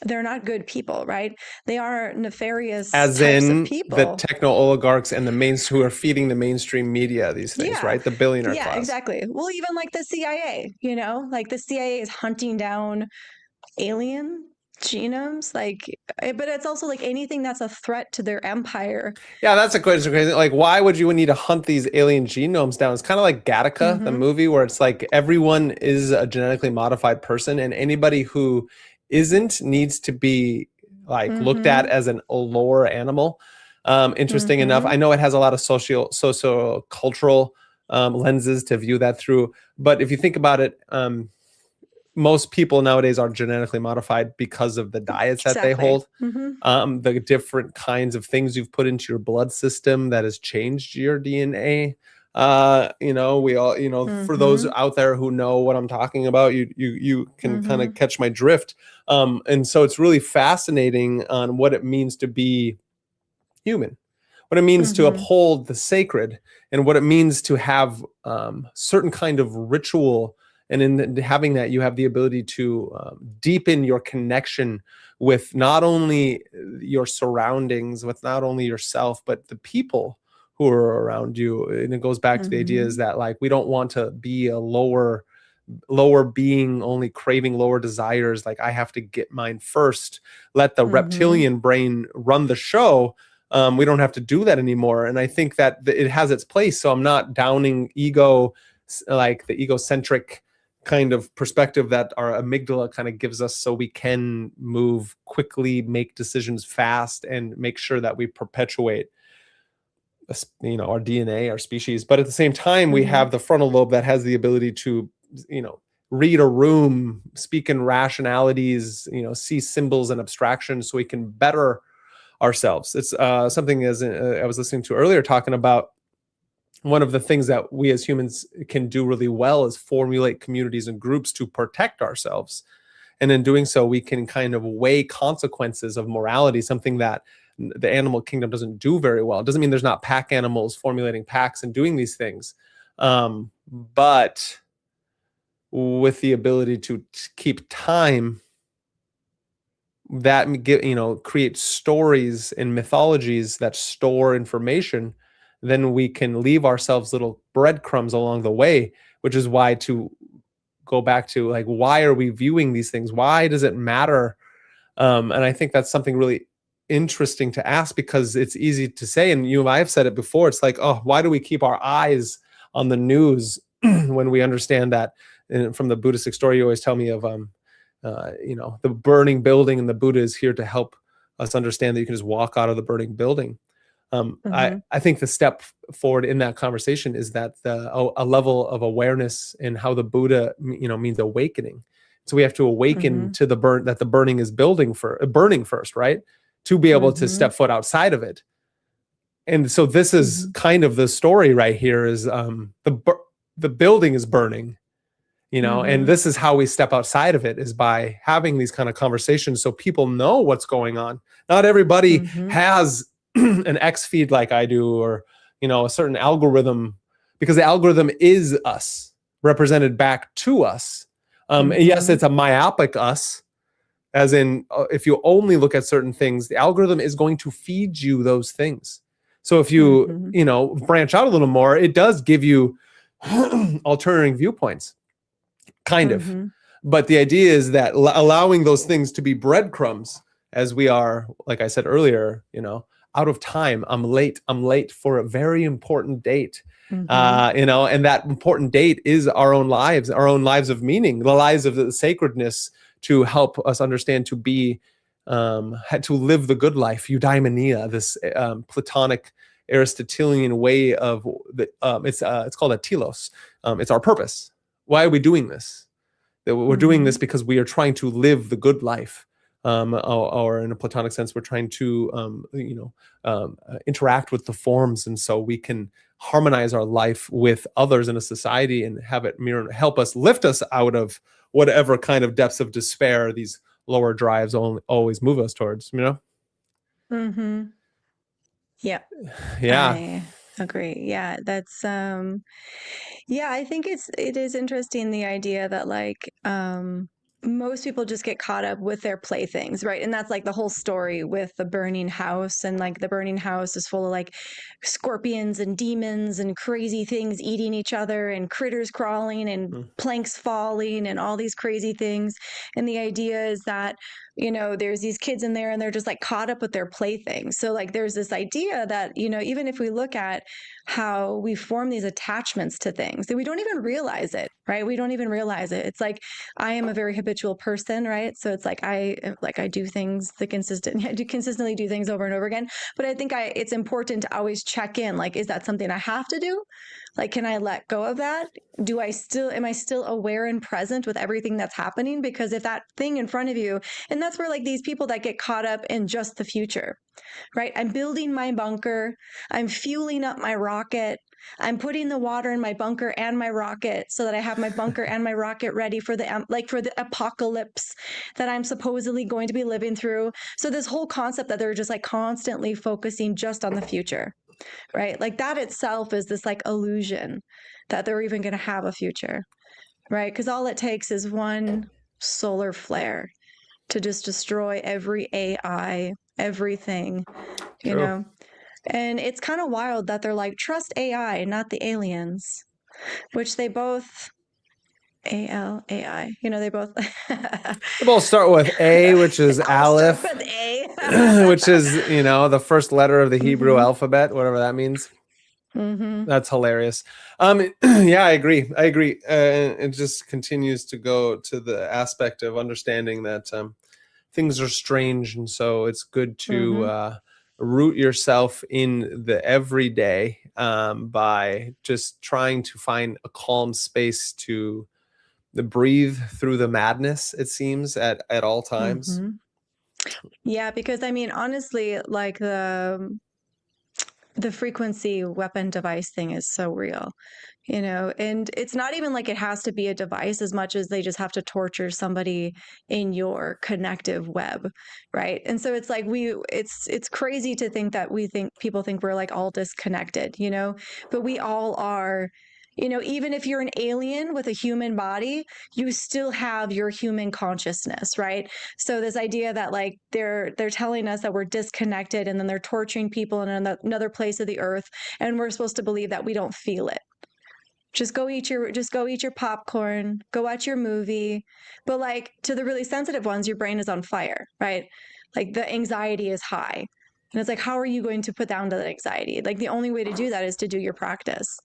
they're not good people, right? They are nefarious as types in of people. the techno-oligarchs and who are feeding the mainstream media these things, right? The billionaire class. Yeah, exactly. Well, even like the CIA, like the CIA is hunting down alien genomes, but it's also like anything that's a threat to their empire. Yeah, that's a question. Like, why would you need to hunt these alien genomes down? It's kind of like Gattaca, the movie, where it's like everyone is a genetically modified person, and anybody who isn't needs to be like looked at as a lower animal. Interesting enough, I know it has a lot of socio-cultural lenses to view that through, but if you think about it, most people nowadays are genetically modified because of the diets that they hold, the different kinds of things you've put into your blood system that has changed your DNA. We all, for those Mm-hmm. out there who know what I'm talking about, you can kind Mm-hmm. of catch my drift. And so it's really fascinating on what it means to be human, what it means to Mm-hmm. uphold the sacred, and what it means to have certain kind of ritual. And in having that, you have the ability to deepen your connection with not only your surroundings, with not only yourself, but the people who are around you. And it goes back to the idea is Mm-hmm. that, like, we don't want to be a lower being, only craving lower desires. Like, I have to get mine first, let the Mm-hmm. reptilian brain run the show. We don't have to do that anymore. And I think that it has its place. So I'm not downing ego, like the egocentric kind of perspective that our amygdala kind of gives us, so we can move quickly, make decisions fast, and make sure that we perpetuate our DNA, our species. But at the same time, we Mm-hmm. have the frontal lobe that has the ability to, read a room, speak in rationalities, see symbols and abstractions, so we can better ourselves. It's something, as I was listening to earlier, talking about one of the things that we as humans can do really well is formulate communities and groups to protect ourselves. And in doing so, we can kind of weigh consequences of morality, something that the animal kingdom doesn't do very well. It doesn't mean there's not pack animals formulating packs and doing these things, but with the ability to keep time, that create stories and mythologies that store information, then we can leave ourselves little breadcrumbs along the way. Which is why, to go back to, like, why are we viewing these things? Why does it matter? And I think that's something really interesting to ask, because it's easy to say, and you and I have said it before. It's like, oh, why do we keep our eyes on the news when we understand that? And from the Buddhistic story, you always tell me of the burning building, and the Buddha is here to help us understand that you can just walk out of the burning building. Mm-hmm. I think the step forward in that conversation is that a level of awareness in how the Buddha, means awakening. So we have to awaken Mm-hmm. to the burning is burning first, right? To be able to Mm-hmm. step foot outside of it. And so this is kind of the story right here: is the building is burning, and Mm-hmm. this is how we step outside of it, is by having these kind of conversations, so people know what's going on. Not everybody Mm-hmm. has an X feed like I do, or a certain algorithm, because the algorithm is us, represented back to us. Yes, Mm-hmm. it's a myopic us, as in, if you only look at certain things, the algorithm is going to feed you those things. So if you Mm-hmm. branch out a little more, it does give you alternating viewpoints, kind of. Mm-hmm. But the idea is that allowing those things to be breadcrumbs, as we are, like I said earlier, out of time. I'm late for a very important date. Mm-hmm. And that important date is our own lives of meaning, the lives of the sacredness, to help us understand, to be, to live the good life, eudaimonia, this Platonic Aristotelian way of it's called a telos. It's our purpose. Why are we doing this? That we're doing Mm-hmm. this because we are trying to live the good life. Or in a Platonic sense, we're trying to, interact with the forms, and so we can harmonize our life with others in a society, and have it help us, lift us out of whatever kind of depths of despair these lower drives always move us towards. Mm-hmm. Yeah, Yeah. I agree. Yeah, that's yeah, I think it is interesting, the idea that, like, most people just get caught up with their playthings, right? And that's like the whole story with the burning house, and like the burning house is full of like scorpions and demons and crazy things eating each other and critters crawling and Mm. planks falling and all these crazy things. And the idea is that, there's these kids in there and they're just like caught up with their playthings. So like there's this idea that, even if we look at how we form these attachments to things, that we don't even realize it, right? We don't even realize it. It's like, I am a very habitual person, right? So it's like I do things I do consistently do things over and over again. But I think it's important to always check in, like, is that something I have to do? Like, can I let go of that? Am I still aware and present with everything that's happening? Because if that thing in front of you, and that's where like these people that get caught up in just the future, right? I'm building my bunker. I'm fueling up my rocket. I'm putting the water in my bunker and my rocket so that I have my bunker and my rocket ready for the apocalypse that I'm supposedly going to be living through. So this whole concept that they're just like constantly focusing just on the future, right? Like that itself is this like illusion that they're even going to have a future, right? Because all it takes is one solar flare to just destroy every AI, everything, you True. know? And it's kind of wild that they're like, trust AI, not the aliens, which they both, AI, they both. They both start with A, which is They all start Aleph, with A. which is, the first letter of the Hebrew alphabet, whatever that means. Mm-hmm. That's hilarious. Yeah, I agree. It just continues to go to the aspect of understanding that things are strange, and so it's good to root yourself in the everyday by just trying to find a calm space to breathe through the madness. It seems at all times. Mm-hmm. Yeah, because I mean, honestly, like the frequency weapon device thing is so real, and it's not even like it has to be a device as much as they just have to torture somebody in your connective web, right? And so it's like it's crazy to think that people think we're like all disconnected, but we all are. Even if you're an alien with a human body, you still have your human consciousness, right? So this idea that like they're telling us that we're disconnected, and then they're torturing people in another place of the earth, and we're supposed to believe that we don't feel it. Just go eat your popcorn, go watch your movie. But like to the really sensitive ones, your brain is on fire, right? Like the anxiety is high. And it's like, how are you going to put down that anxiety? Like the only way to do that is to do your practice,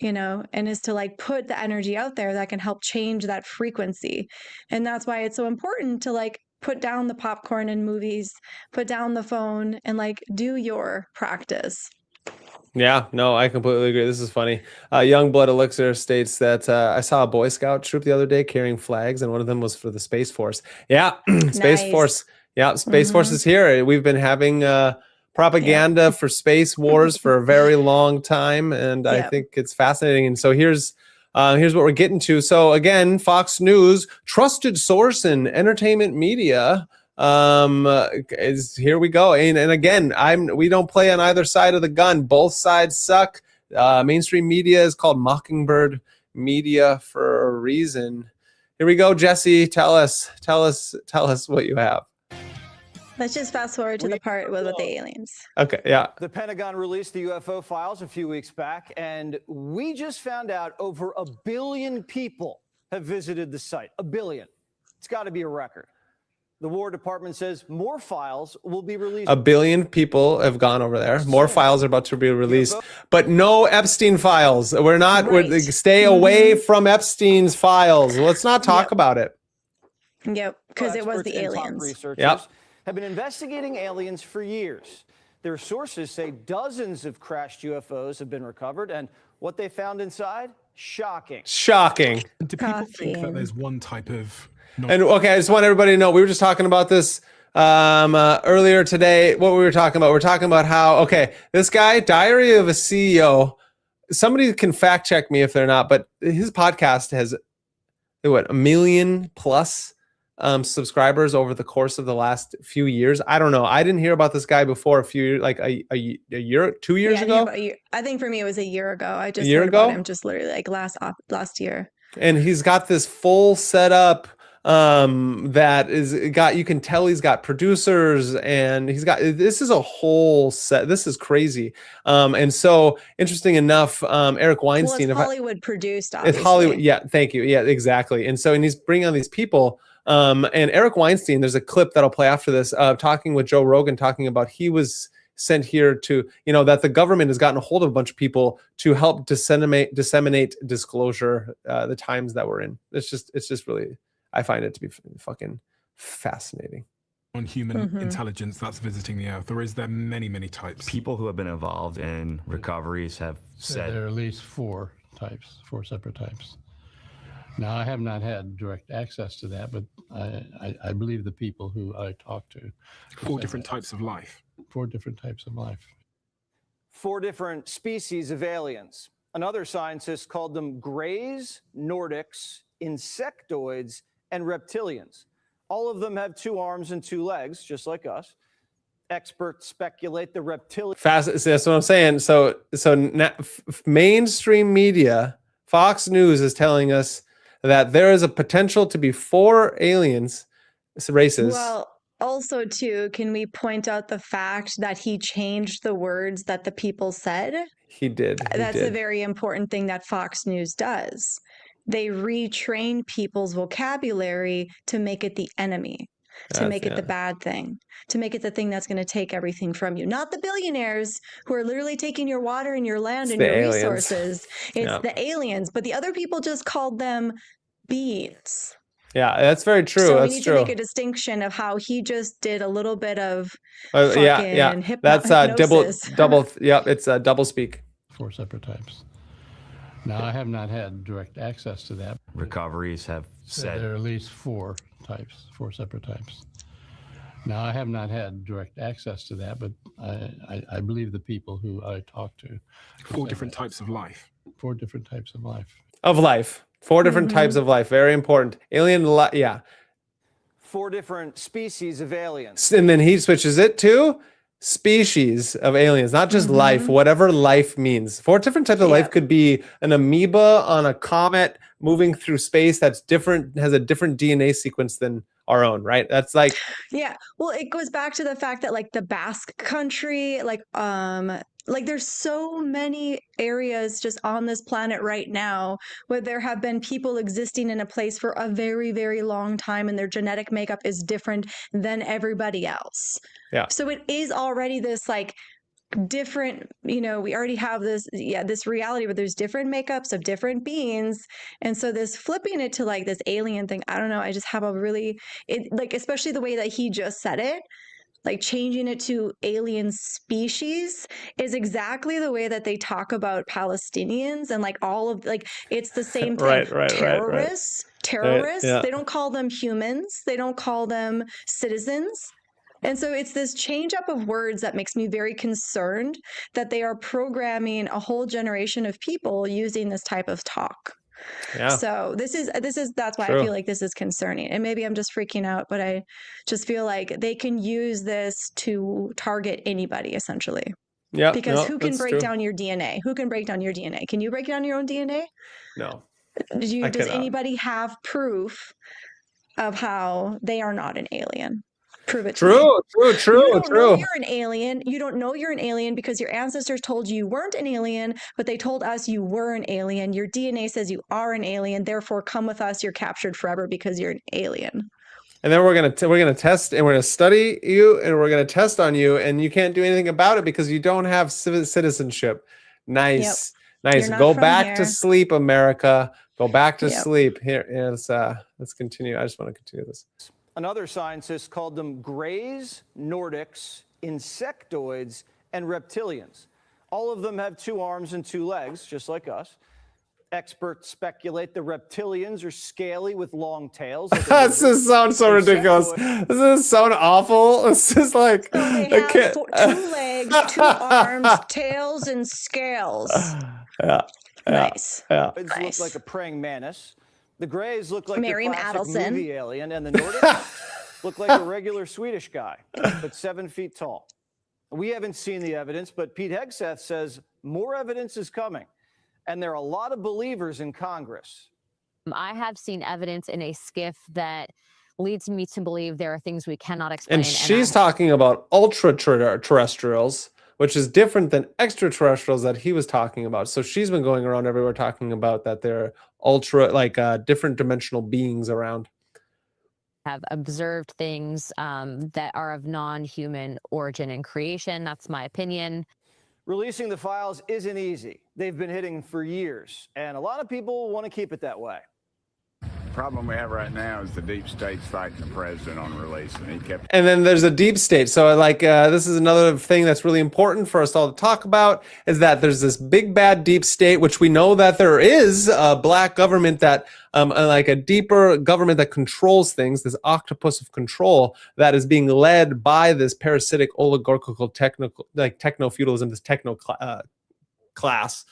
and is to like put the energy out there that can help change that frequency. And that's why it's so important to like put down the popcorn and movies, put down the phone, and like do your practice. Yeah, no, I completely agree. This is funny. Young Blood Elixir states that I saw a Boy Scout troop the other day carrying flags, and one of them was for the Space Force. Yeah, Space Nice. Force. Yeah, Space Force is here. We've been having propaganda for space wars for a very long time, and I think it's fascinating. And so here's what we're getting to. So again, Fox News, trusted source in entertainment media. Is here we go, and again, we don't play on either side of the gun. Both sides suck. Mainstream media is called Mockingbird media for a reason. Here we go, Jesse. Tell us what you have. Let's just fast forward to the part with the aliens. Okay, yeah. The Pentagon released the UFO files a few weeks back, and we just found out over 1 billion people have visited the site. 1 billion. It's got to be a record. The War Department says more files will be released. 1 billion people have gone over there. More files are about to be released, but no Epstein files. We're not. Right. Stay away from Epstein's files. Let's not talk about it. Yep, because it was the aliens. Researchers have been investigating aliens for years. Their sources say dozens of crashed UFOs have been recovered, and what they found inside, shocking. Shocking. Do people think that there's one type of... And okay, I just want everybody to know, we were just talking about this earlier today. What we were talking about, we're talking about how, this guy, Diary of a CEO, somebody can fact check me if they're not, but his podcast has, 1 million plus subscribers over the course of the last few years. I don't know. I didn't hear about this guy before a few, like a year, 2 years ago. I think for me it was a year ago. I just heard about him just literally like last year. And he's got this full setup that is you can tell he's got producers, and this is a whole set. This is crazy. And so interesting enough, Eric Weinstein, it's Hollywood produced, obviously. It's Hollywood. Yeah. Thank you. Yeah, exactly. And so, and he's bringing on these people, and Eric Weinstein, there's a clip that'll play after this, talking with Joe Rogan, talking about he was sent here to, that the government has gotten a hold of a bunch of people to help disseminate disclosure, the times that we're in. It's just really, I find it to be fucking fascinating. non-human intelligence that's visiting the Earth, or is there many, many types? People who have been involved in recoveries have said there are at least 4 types, 4 separate types. Now, I have not had direct access to that, but I believe the people who I talk to. 4 different types of life. 4 different types of life. 4 different species of aliens. Another scientist called them Greys, Nordics, insectoids, and reptilians. All of them have 2 arms and 2 legs, just like us. Experts speculate the reptilian. That's what I'm saying. So mainstream media, Fox News is telling us that there is a potential to be 4 aliens, races. Well, also, too, can we point out the fact that he changed the words that the people said? He did. That's a very important thing that Fox News does. They retrain people's vocabulary to make it the enemy, to make it the bad thing, to make it the thing that's going to take everything from you. Not the billionaires who are literally taking your water and your land and your resources. It's the aliens. But the other people just called them beings. Yeah, that's very true. So that's we need true. to make a distinction of how he just did a little bit of That's hypnosis. double. Yeah, it's double speak. 4 separate types. Now, I have not had direct access to that. recoveries have said There are at least 4 types, 4 separate types. Now, I have not had direct access to that, but I believe the people who I talk to. 4 different types of life. 4 different types of life. Of life. 4 different types of life. Very important. Alien, yeah. 4 different species of aliens. And then he switches it to species of aliens, not just life, whatever life means. 4 different types of life could be an amoeba on a comet moving through space that's different, has a different DNA sequence than our own, right? That's like, Yeah. Well, it goes back to the fact that like the Basque country, like there's so many areas just on this planet right now where there have been people existing in a place for a very, very long time and their genetic makeup is different than everybody else. Yeah. So it is already this like different, we already have this reality where there's different makeups of different beings. And so this flipping it to like this alien thing, I don't know, I just have a really, especially the way that he just said it, like changing it to alien species is exactly the way that they talk about Palestinians and like all of it's the same thing. Terrorists, they don't call them humans. They don't call them citizens. And so it's this change up of words that makes me very concerned that they are programming a whole generation of people using this type of talk. Yeah. So that's why I feel like this is concerning. And maybe I'm just freaking out, but I just feel like they can use this to target anybody essentially. Yeah. Because who can break down your DNA? Who can break down your DNA? Can you break down your own DNA? No. Does anybody have proof of how they are not an alien? Prove it. True. You don't know you're an alien. You don't know you're an alien because your ancestors told you weren't an alien, but they told us you were an alien. Your DNA says you are an alien. Therefore, come with us. You're captured forever because you're an alien. And then we're gonna test and we're gonna study you and we're gonna test on you, and you can't do anything about it because you don't have citizenship. Nice, nice. Go back to sleep, America. Go back to sleep. Here, let's continue. I just want to continue this. Another scientist called them Greys, Nordics, insectoids, and reptilians. All of them have 2 arms and 2 legs, just like us. Experts speculate the reptilians are scaly with long tails. This sounds so ridiculous. This is so awful. This is like so they have 2 legs, 2 arms, tails, and scales. Nice. Look like a praying mantis. The Greys look like the classic movie alien, and the Nordics look like a regular Swedish guy, but 7 feet tall. We haven't seen the evidence, but Pete Hegseth says more evidence is coming, and there are a lot of believers in Congress. I have seen evidence in a skiff that leads me to believe there are things we cannot explain. And she's talking about ultra-terrestrials, which is different than extraterrestrials that he was talking about. So she's been going around everywhere talking about that they're different dimensional beings around. Have observed things that are of non-human origin and creation. That's my opinion. Releasing the files isn't easy. They've been hitting for years, and a lot of people want to keep it that way. problem we have right now is the deep state's fighting the president on release, and he kept. And then there's a deep state. So like this is another thing that's really important for us all to talk about, is that there's this big bad deep state, which we know that there is a black government that like a deeper government that controls things, this octopus of control that is being led by this parasitic oligarchical techno-feudalism, this techno class.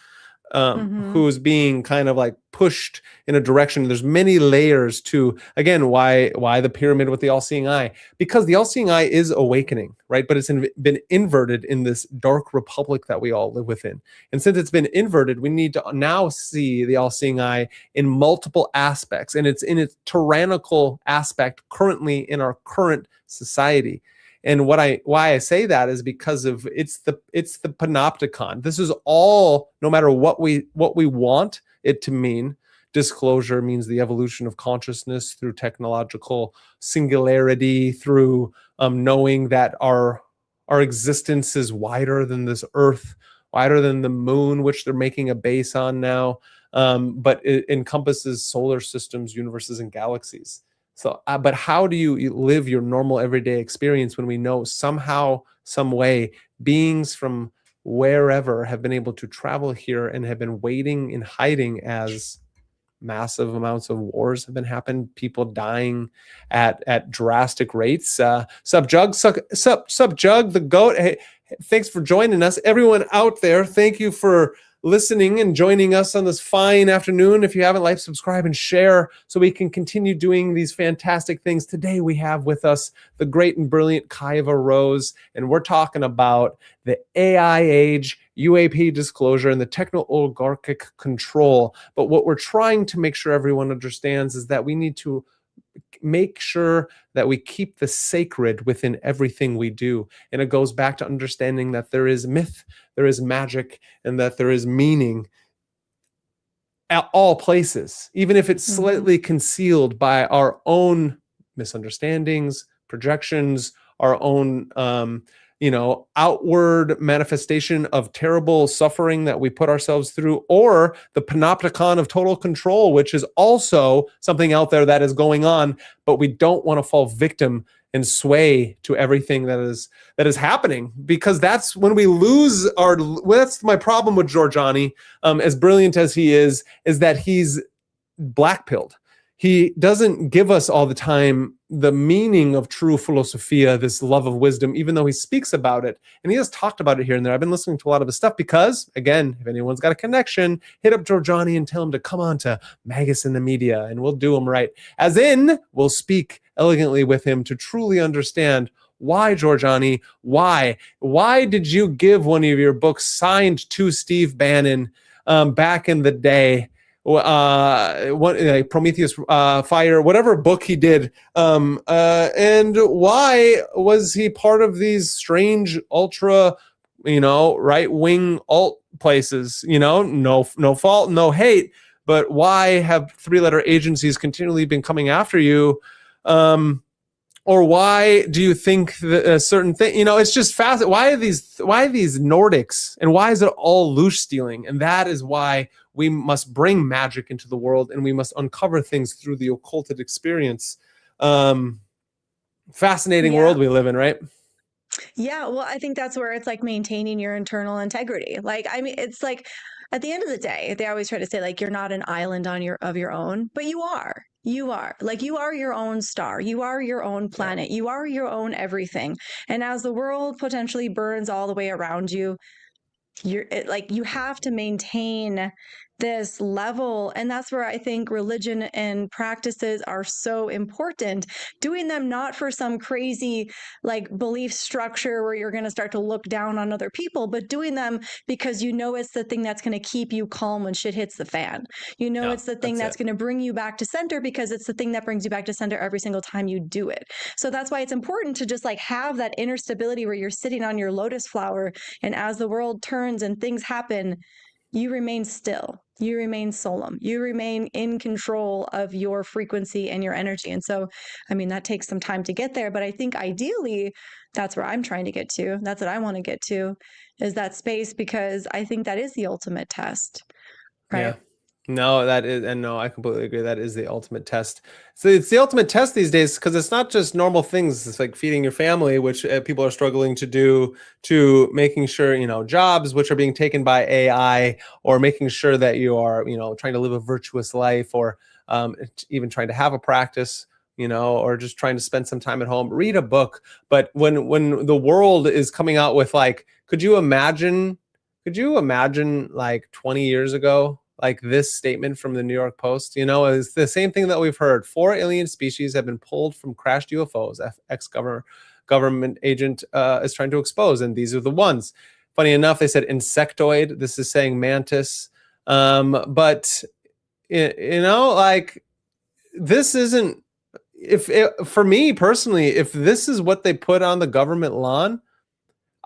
Who's being kind of like pushed in a direction. There's many layers to, again, why the pyramid with the all-seeing eye, because the all-seeing eye is awakening, right? But it's been inverted in this dark republic that we all live within. And since it's been inverted, we need to now see the all-seeing eye in multiple aspects, and it's in its tyrannical aspect currently in our current society. And why I say that is because of it's the panopticon. This is all, no matter what we want it to mean. Disclosure means the evolution of consciousness through technological singularity, through knowing that our existence is wider than this earth, wider than the moon, which they're making a base on now. But it encompasses solar systems, universes, and galaxies. So, but how do you live your normal everyday experience when we know somehow, some way, beings from wherever have been able to travel here and have been waiting in hiding as massive amounts of wars have been happening, people dying at drastic rates? Subjug the goat. Hey, thanks for joining us, everyone out there. Thank you for listening and joining us on this fine afternoon. If you haven't, like, subscribe, and share so we can continue doing these fantastic things. Today we have with us the great and brilliant Kaiva Rose, and we're talking about the AI age, UAP disclosure, and the techno-oligarchic control. But what we're trying to make sure everyone understands is that we need to make sure that we keep the sacred within everything we do. And it goes back to understanding that there is myth, there is magic, and that there is meaning at all places, even if it's slightly concealed by our own misunderstandings, projections, our own outward manifestation of terrible suffering that we put ourselves through, or the panopticon of total control, which is also something out there that is going on, but we don't want to fall victim and sway to everything that is happening, because that's when we lose our. That's my problem with Giorgiani, as brilliant as he is that he's black-pilled. He doesn't give us all the time the meaning of true philosophia, this love of wisdom, even though he speaks about it. And he has talked about it here and there. I've been listening to a lot of his stuff because, again, if anyone's got a connection, hit up Giorgiani and tell him to come on to MagusintheMedia, and we'll do him right. As in, we'll speak elegantly with him to truly understand why, Giorgiani, why did you give one of your books signed to Steve Bannon back in the day? Prometheus Fire, whatever book he did, and why was he part of these strange ultra, right-wing alt places? No fault, no hate, but why have three-letter agencies continually been coming after you? Or why do you think that a certain thing, it's just fascinating. Why are these Nordics, and why is it all loose stealing? And that is why we must bring magic into the world, and we must uncover things through the occulted experience. Fascinating world we live in, right? Yeah, well, I think that's where it's like maintaining your internal integrity. Like, I mean, it's like at the end of the day, they always try to say, like, you're not an island of your own, but you are. You are. Like, you are your own star. You are your own planet. You are your own everything. And as the world potentially burns all the way around you, you have to maintain this level. And that's where I think religion and practices are so important, doing them not for some crazy belief structure where you're going to start to look down on other people, but doing them because it's the thing that's going to keep you calm when shit hits the fan. It's the thing that's going to bring you back to center, because it's the thing that brings you back to center every single time you do it. So that's why it's important to just have that inner stability where you're sitting on your lotus flower, and as the world turns and things happen, you remain still, you remain solemn, you remain in control of your frequency and your energy. And so, I mean, that takes some time to get there, but I think ideally that's where I'm trying to get to. That's what I want to get to, is that space, because I think that is the ultimate test, right? No, that is, and no, I completely agree. That is the ultimate test. So it's the ultimate test these days because it's not just normal things. It's like feeding your family, which people are struggling to do, to making sure, jobs which are being taken by AI, or making sure that you are, trying to live a virtuous life, or even trying to have a practice, or just trying to spend some time at home, read a book. But when the world is coming out with like, could you imagine like 20 years ago, like this statement from the New York Post, is the same thing that we've heard. 4 alien species have been pulled from crashed UFOs. Ex-government agent is trying to expose, and these are the ones. Funny enough, they said insectoid. This is saying mantis. But like, this isn't. For me personally, if this is what they put on the government lawn,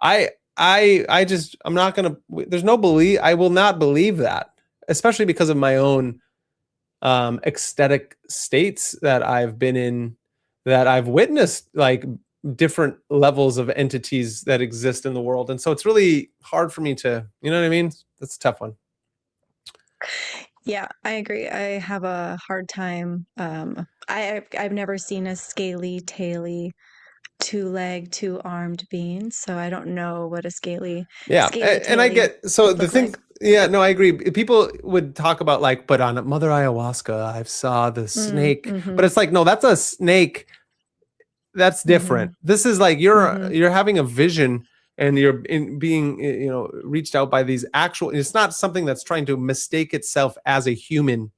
I'm not gonna. There's no belief. I will not believe that, especially because of my own ecstatic states that I've been in, that I've witnessed like different levels of entities that exist in the world, and so it's really hard for me to, you know what I mean? That's a tough one. Yeah, I agree. I have a hard time. I've never seen a scaly, taily, two-legged, two-armed being, so I don't know what a scaly, Yeah, and I taily get, so would the look thing, like. yeah, no, I agree. People would talk about like, but on Mother Ayahuasca, I saw the snake, but it's like, no, that's a snake. That's different. This is like you're having a vision, and you're being reached out by these actual. It's not something that's trying to mistake itself as a human.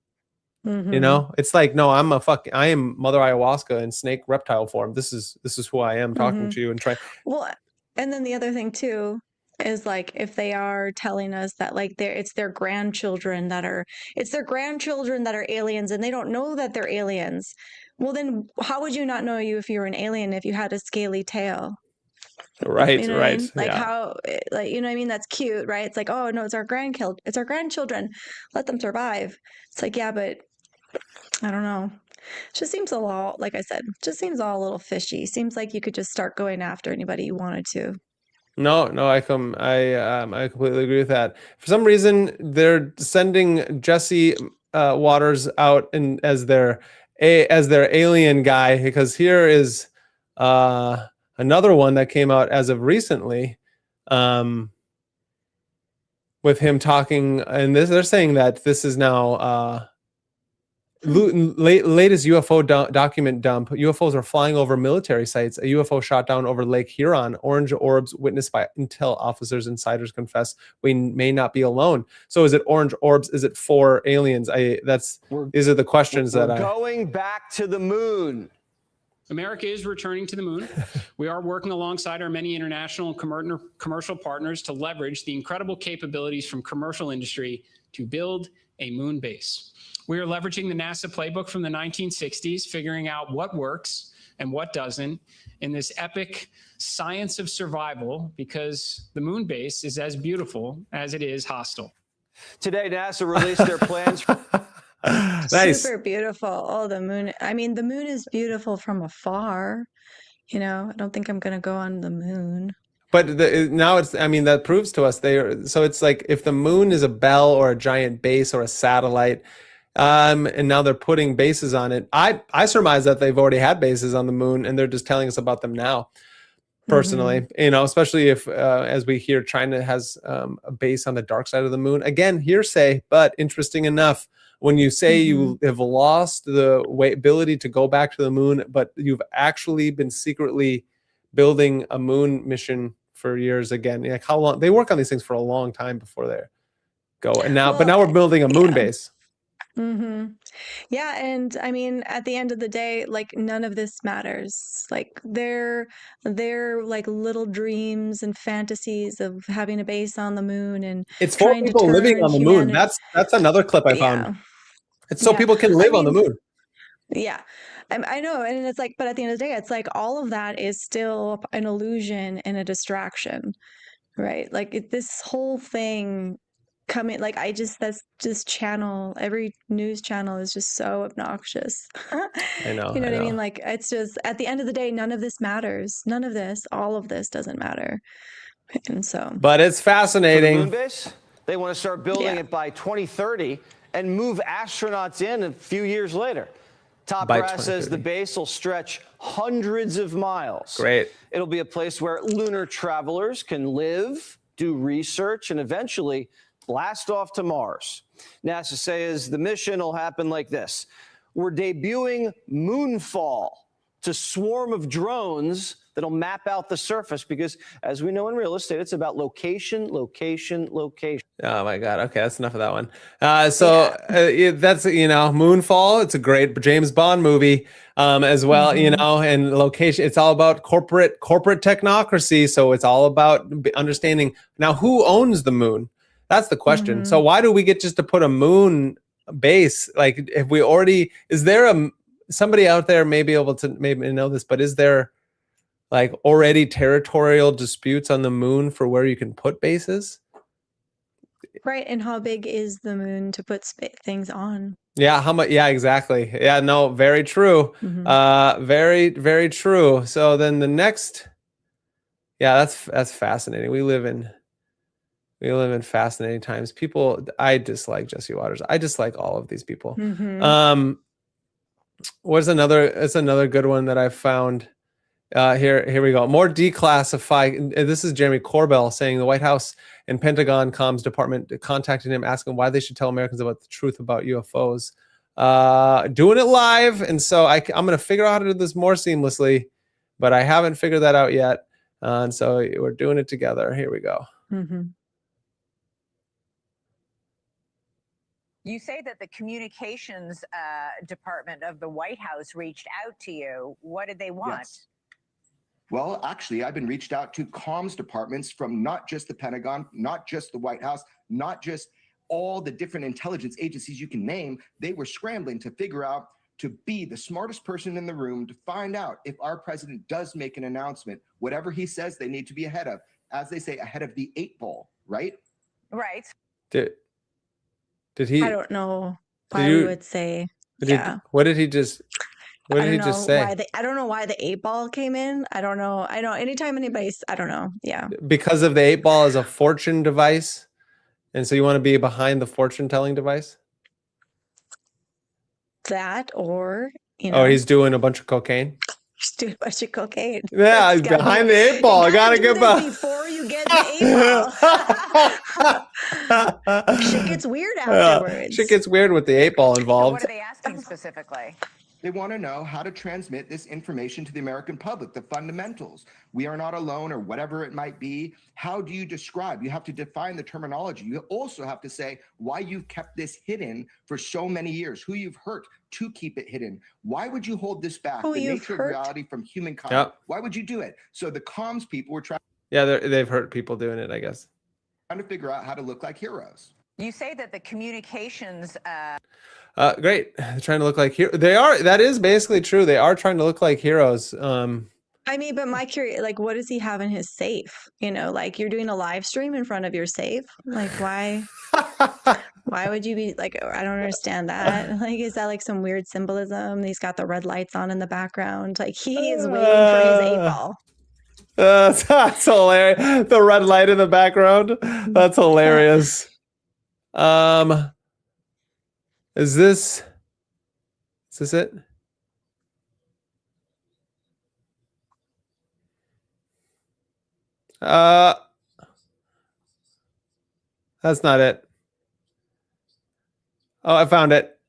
It's like, no, I am Mother Ayahuasca in snake reptile form. This is who I am, talking to you and trying. Well, and then the other thing too is like, if they are telling us that like it's their grandchildren that are aliens, and they don't know that they're aliens, well then how would you not know you if you were an alien if you had a scaly tail? Right, You know what I mean? Like yeah. how, like, you know what I mean? That's cute, right? It's like, oh no, it's our grandchildren. Let them survive. It's like, yeah, but I don't know. It just seems a lot, like I said, just seems all a little fishy. Seems like you could just start going after anybody you wanted to. No, I completely agree with that. For some reason, they're sending Jesse Waters out as their alien guy, because here is another one that came out as of recently, with him talking, and they're saying that this is now latest UFO document dump. UFOs are flying over military sites. A UFO shot down over Lake Huron. Orange orbs witnessed by intel officers. Insiders confess we may not be alone. So is it orange orbs? Is it 4 aliens? These are the questions that we're going back to the moon. America is returning to the moon. We are working alongside our many international and commercial partners to leverage the incredible capabilities from commercial industry to build a moon base. We are leveraging the NASA playbook from the 1960s, figuring out what works and what doesn't in this epic science of survival, because the moon base is as beautiful as it is hostile. Today, NASA released their plans. Nice. Super beautiful. Oh, the moon. I mean, the moon is beautiful from afar. I don't think I'm going to go on the moon. But now that proves to us so it's like, if the moon is a bell or a giant base or a satellite, and now they're putting bases on it. I surmise that they've already had bases on the moon, and they're just telling us about them now. Personally, especially if, as we hear, China has a base on the dark side of the moon. Again, hearsay, but interesting enough. When you say you have lost the ability to go back to the moon, but you've actually been secretly building a moon mission for years. Again, like, how long they work on these things for a long time before they go. And now, but now we're building a moon base. Yeah, and I mean, at the end of the day, like, none of this matters. Like, they're like little dreams and fantasies of having a base on the moon, and it's for people living on the moon. That's another clip I found. It's so people can live on the moon. Yeah, I know, and it's like, but at the end of the day, it's like all of that is still an illusion and a distraction, right? Like this whole thing coming, like that's just every news channel is just so obnoxious. I know. You know what I mean? Like, it's just, at the end of the day, none of this matters. None of this, all of this doesn't matter. And so, but it's fascinating. For the moon base, they want to start building it by 2030. and move astronauts in a few years later. Top By brass says the 2030. base will stretch hundreds of miles. Great. It'll be a place where lunar travelers can live, do research, and eventually blast off to Mars. NASA says the mission will happen like this. We're debuting Moonfall to swarm of drones that'll map out the surface because, as we know in real estate, it's about location, location, location. Oh my God. Okay, that's enough of that one. That's Moonfall. It's a great James Bond movie as well. And location. It's all about corporate technocracy. So it's all about understanding now who owns the moon. That's the question. So why do we get just to put a moon base? Like, if we already, is there somebody out there may be able to maybe know this, but is there like already territorial disputes on the moon for where you can put bases? Right. And how big is the moon to put things on? Yeah. How much? Yeah, exactly. Yeah, no, very true. Very, very true. So then the next, that's fascinating. We live in fascinating times. People, I dislike Jesse Waters. I dislike all of these people. It's another good one that I found. Here we go. More declassified. This is Jeremy Corbell saying the White House and Pentagon Comms Department contacted him asking why they should tell Americans about the truth about UFOs. Doing it live, and so I'm going to figure out how to do this more seamlessly, but I haven't figured that out yet. And so we're doing it together. Here we go. You say that the communications department of the White House reached out to you. What did they want? Yes. Well, actually, I've been reached out to comms departments from not just the Pentagon, not just the White House, not just all the different intelligence agencies you can name. They were scrambling to figure out, to be the smartest person in the room, to find out if our president does make an announcement, whatever he says, they need to be ahead of, as they say, ahead of the 8 ball, right? Right. Did he? I don't know why we would say. What did he just? What did he just say? I don't know why the 8 ball came in. I don't know. I know anytime anybody's, I don't know. Yeah. Because of the 8 ball as a fortune device. And so you want to be behind the fortune telling device? That, or, Oh, he's doing a bunch of cocaine? He's doing a bunch of cocaine. Yeah, he's behind the 8 ball. I gotta get before you get the 8 ball. Shit gets weird afterwards. Shit gets weird with the 8 ball involved. What are they asking specifically? They want to know how to transmit this information to the American public, the fundamentals. We are not alone, or whatever it might be. How do you describe? You have to define the terminology. You also have to say why you've kept this hidden for so many years, who you've hurt to keep it hidden. Why would you hold this back? The nature of reality from humankind. Yep. Why would you do it? So the comms people were trying. Yeah, they've hurt people doing it, I guess. Trying to figure out how to look like heroes. You say that the communications. Great. They're trying to look like heroes. They are. That is basically true. They are trying to look like heroes. I mean, but my curious, like, what does he have in his safe? Like, you're doing a live stream in front of your safe. Like, why? Why would you be like? I don't understand that. Like, is that like some weird symbolism? He's got the red lights on in the background. Like, he is waiting for his 8 ball. That's hilarious. The red light in the background. That's hilarious. Is this it? That's not it. Oh, I found it.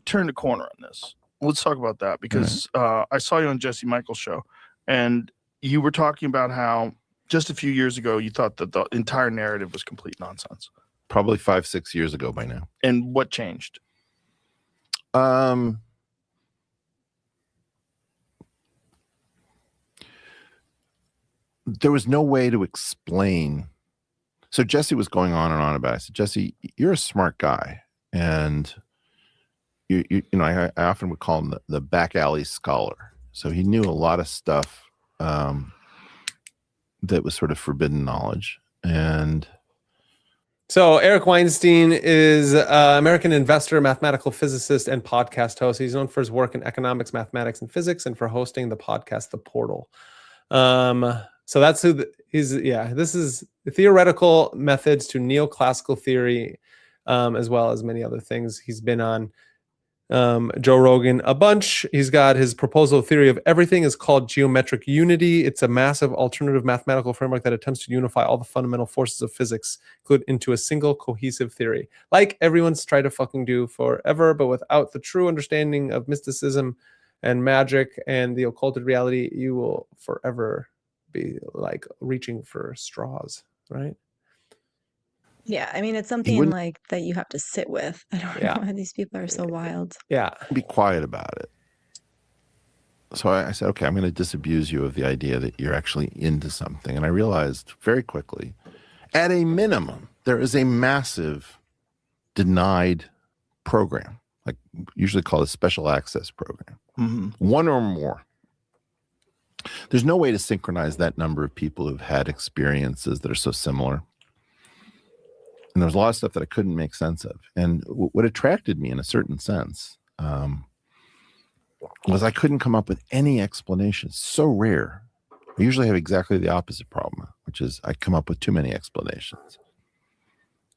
Turned a corner on this. Let's talk about that, because I saw you on Jesse Michael's show, and you were talking about how just a few years ago you thought that the entire narrative was complete nonsense. Probably 5-6 years ago by now. And what changed? There was no way to explain. So Jesse was going on and on about it. I said, Jesse, you're a smart guy, and I often would call him the back alley scholar. So he knew a lot of stuff that was sort of forbidden knowledge. And so Eric Weinstein is an American investor, mathematical physicist, and podcast host. He's known for his work in economics, mathematics, and physics, and for hosting the podcast The Portal. So that's who he's. Yeah, this is theoretical methods to neoclassical theory as well as many other things. He's been on Joe Rogan a bunch. He's got his proposal theory of everything is called geometric unity. It's a massive alternative mathematical framework that attempts to unify all the fundamental forces of physics into a single cohesive theory, like everyone's tried to fucking do forever, but without the true understanding of mysticism and magic and the occulted reality, you will forever be like reaching for straws, right? Yeah, I mean, it's something like that you have to sit with. I don't know why these people are so wild. Yeah. Be quiet about it. So I said, okay, I'm going to disabuse you of the idea that you're actually into something. And I realized very quickly, at a minimum, there is a massive denied program, like usually called a special access program, one or more. There's no way to synchronize that number of people who've had experiences that are so similar. And there was a lot of stuff that I couldn't make sense of. And what attracted me in a certain sense was I couldn't come up with any explanation. It's so rare. I usually have exactly the opposite problem, which is I come up with too many explanations.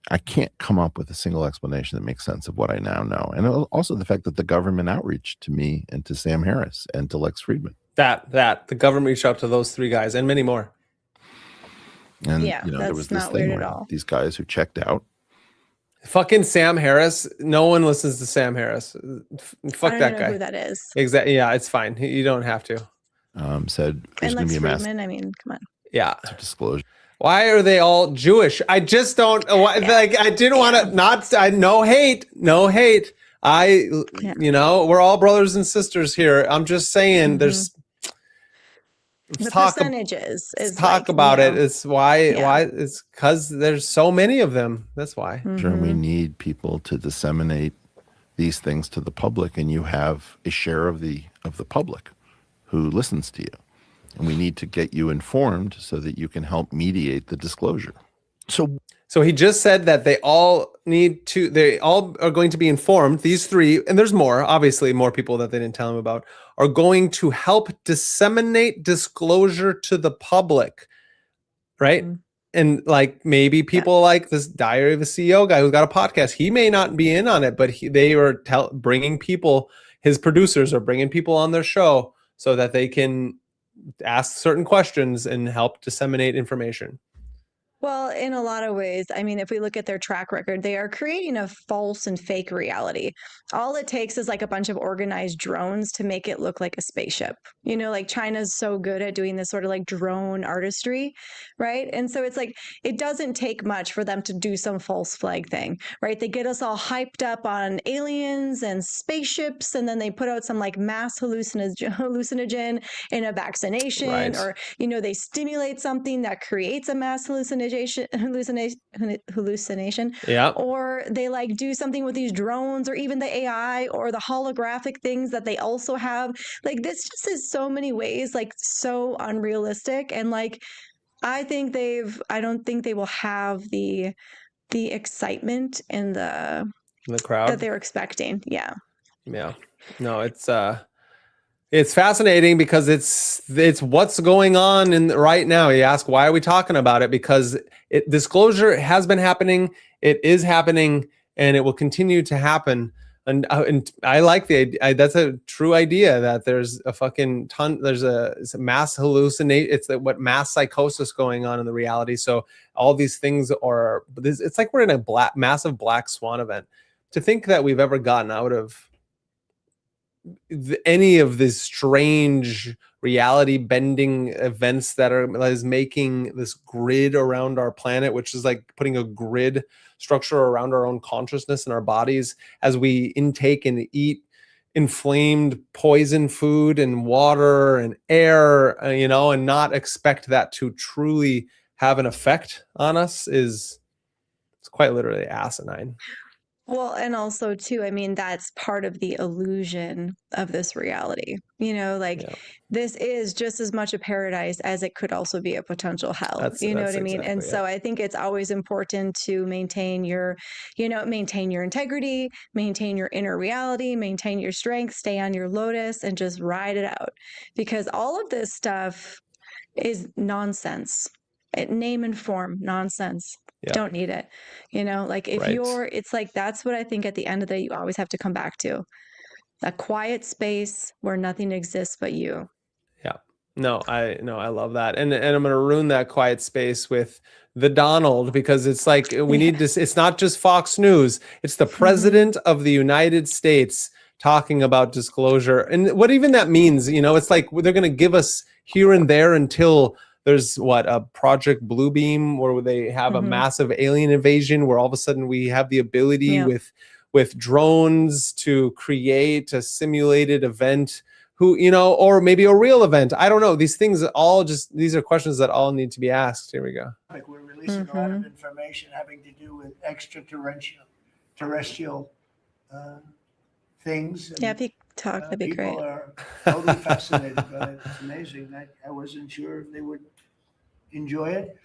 I can't come up with a single explanation that makes sense of what I now know. And also the fact that the government outreached to me and to Sam Harris and to Lex Friedman. That the government reached out to those three guys and many more. And there was this thing where these guys who checked out. Fucking Sam Harris. No one listens to Sam Harris. Fuck I don't that know guy. who that is. Exactly. Yeah, it's fine. You don't have to. Said there's And going to be Lex a mass Friedman, I mean, come on. Yeah. disclosure. Why are they all Jewish? I just don't like. I didn't want to. No hate. We're all brothers and sisters here. I'm just saying. There's. The percentages is talk about it. It's why it's because there's so many of them. That's why. Sure, we need people to disseminate these things to the public, and you have a share of the public who listens to you, and we need to get you informed so that you can help mediate the disclosure. So he just said that they all are going to be informed. These three, and there's more, obviously more people that they didn't tell him about, are going to help disseminate disclosure to the public, right? And like maybe people like this Diary of a CEO guy who's got a podcast, he may not be in on it, but they are bringing people, his producers are bringing people on their show so that they can ask certain questions and help disseminate information. Well, in a lot of ways, I mean, if we look at their track record, they are creating a false and fake reality. All it takes is like a bunch of organized drones to make it look like a spaceship. Like China's so good at doing this sort of like drone artistry, right? And so it's like, it doesn't take much for them to do some false flag thing, right? They get us all hyped up on aliens and spaceships, and then they put out some like mass hallucinogen in a vaccination, right. Or, they stimulate something that creates a mass hallucination, yeah, or they like do something with these drones, or even the AI or the holographic things that they also have. Like this just is so many ways like so unrealistic, and like I don't think they will have the excitement and the crowd that they're expecting. Yeah No, it's fascinating because it's what's going on right now. You ask, why are we talking about it? Because disclosure has been happening, it is happening, and it will continue to happen. And I like that's a true idea that there's a fucking ton. There's it's a mass hallucinate. It's what mass psychosis going on in the reality. So all these things it's like we're in a massive black swan event. To think that we've ever gotten out of any of these strange reality bending events that is making this grid around our planet, which is like putting a grid structure around our own consciousness and our bodies as we intake and eat inflamed poison food and water and air, and not expect that to truly have an effect on us it's quite literally asinine. Well, and also too, I mean, that's part of the illusion of this reality. This is just as much a paradise as it could also be a potential hell. What I mean? And so I think it's always important to maintain your integrity, maintain your inner reality, maintain your strength, stay on your lotus, and just ride it out. Because all of this stuff is nonsense. Name and form nonsense. Don't need it. Like if it's like, that's what I think at the end of the day, you always have to come back to a quiet space where nothing exists but you. Yeah. No, I love that. And I'm going to ruin that quiet space with the Donald, because it's like, we need to, it's not just Fox News. It's the president of the United States talking about disclosure, and what even that means. It's like they're going to give us here and there until there's a Project Bluebeam, where they have a massive alien invasion, where all of a sudden we have the ability with drones to create a simulated event, or maybe a real event. I don't know. These things these are questions that all need to be asked. Here we go. Like we're releasing a lot of information having to do with terrestrial things. Yeah, if you talk, that'd be great. People are totally fascinated by it. It's amazing. I wasn't sure if they would enjoy it.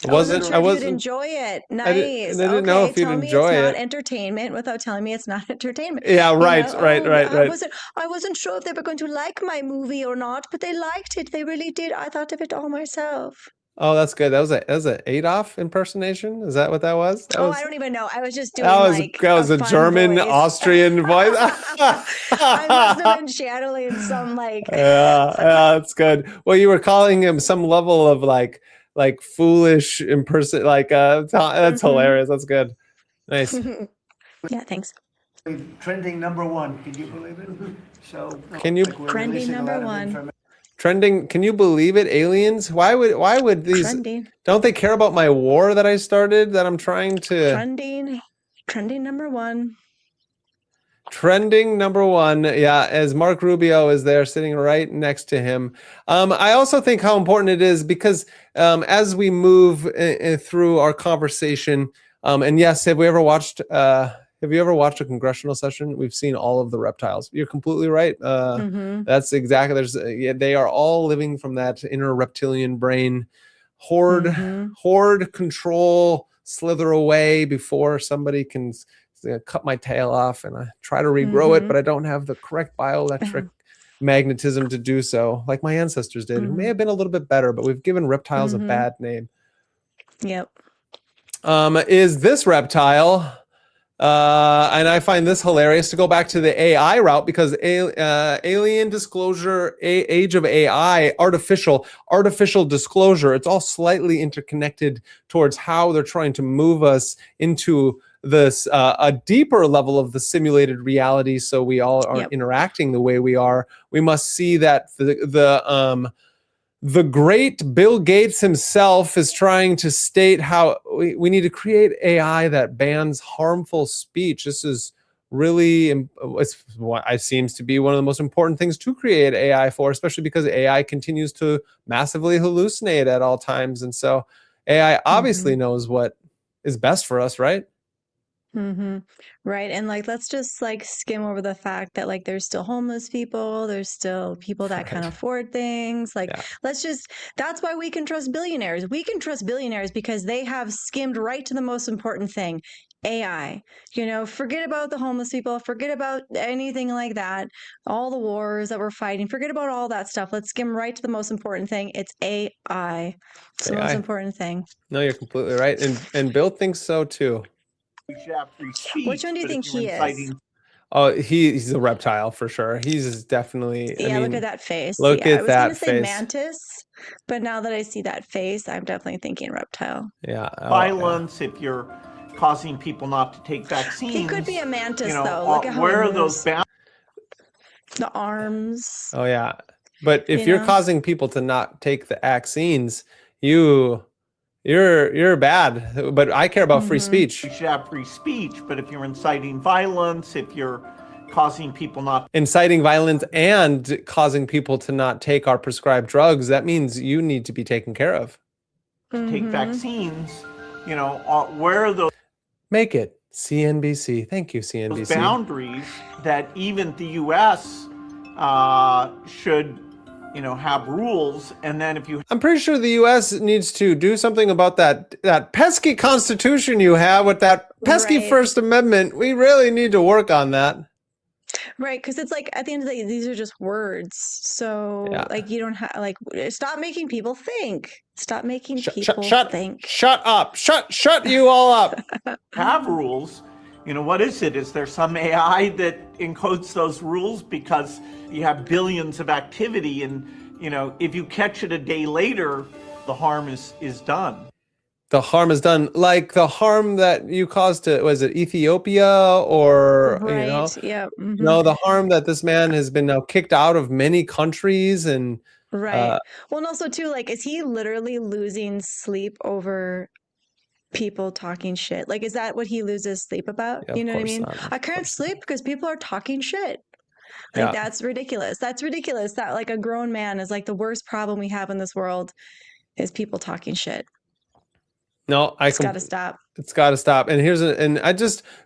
I wasn't enjoy it. Nice. I didn't know if you'd enjoy it's it. not entertainment without telling me it's not entertainment. Yeah, right. I wasn't sure if they were going to like my movie or not, but they liked it. They really did. I thought of it all myself. Oh, that's good. That was an Adolf impersonation. Is that what that was? I don't even know. I was just doing that was a German, voice. Austrian voice. I must have been channeling some Yeah, that's good. Well, you were calling him some level of like foolish that's hilarious. That's good. Nice. Yeah, thanks. Trending #1. Can you believe it? So can you trending #1? Trending, can you believe it? Aliens? Why would these trending? Don't they care about my war that I started, that I'm trying to trending #1? Trending #1. Yeah, as Mark Rubio is there sitting right next to him. I also think how important it is, because as we move through our conversation, and yes, have you ever watched a congressional session? We've seen all of the reptiles. You're completely right. That's exactly. They are all living from that inner reptilian brain. Hoard control, slither away before somebody can cut my tail off, and I try to regrow it, but I don't have the correct bioelectric magnetism to do so, like my ancestors did, who may have been a little bit better, but we've given reptiles a bad name. Yep. Is this reptile? And I find this hilarious, to go back to the AI route, because alien disclosure, age of AI, artificial disclosure, it's all slightly interconnected towards how they're trying to move us into this a deeper level of the simulated reality, so we all are interacting the way we are. We must see that the great Bill Gates himself is trying to state how we need to create AI that bans harmful speech. This is really, it's what I seems to be one of the most important things to create AI for, especially because AI continues to massively hallucinate at all times. And so AI obviously knows what is best for us, right? Right. And let's just skim over the fact that there's still homeless people, there's still people that can't afford things. That's why we can trust billionaires. We can trust billionaires because they have skimmed right to the most important thing, AI. Forget about the homeless people, forget about anything like that, all the wars that we're fighting, forget about all that stuff. Let's skim right to the most important thing. It's AI. It's the most important thing. No, you're completely right. And Bill thinks so too. Which one do you think he is? Oh, he's a reptile for sure. He's definitely. Yeah, look at that face. Look at that face. I was going to say mantis, but now that I see that face, I'm definitely thinking reptile. Yeah. Violence. If you're causing people not to take vaccines, he could be a mantis though. Look at how where are those the arms? Oh yeah, but if you're causing people to not take the vaccines, You're bad, but I care about free speech. You should have free speech, but if you're inciting violence, if you're causing people not inciting violence and causing people to not take our prescribed drugs, that means you need to be taken care of. Take vaccines, where are those? Make it CNBC. Thank you, CNBC. Those boundaries that even the U.S. Should have rules, and then if you... I'm pretty sure the U.S. needs to do something about that pesky Constitution you have with that pesky First Amendment. We really need to work on that. Right, because it's like at the end of the day, these are just words. So like you don't have like stop making people think. Stop making people think. Shut up. Shut you all up. Have rules. You know, what is it? Is there some AI that encodes those rules because you have billions of activity and, you know, if you catch it a day later, the harm is done. The harm is done, like the harm that you caused to, was it Ethiopia or, Right. you know, Yeah. no, the harm that this man has been now kicked out of many countries and Right. Well, and also too, like, is he literally losing sleep over people talking shit? Like, is that what he loses sleep about? Yeah, You of know what I course mean? not, I can't sleep because people are talking shit. Like, Yeah. that's ridiculous. That's ridiculous. That like a grown man is like the worst problem we have in this world is people talking shit. No, It's got to stop. It's got to stop. And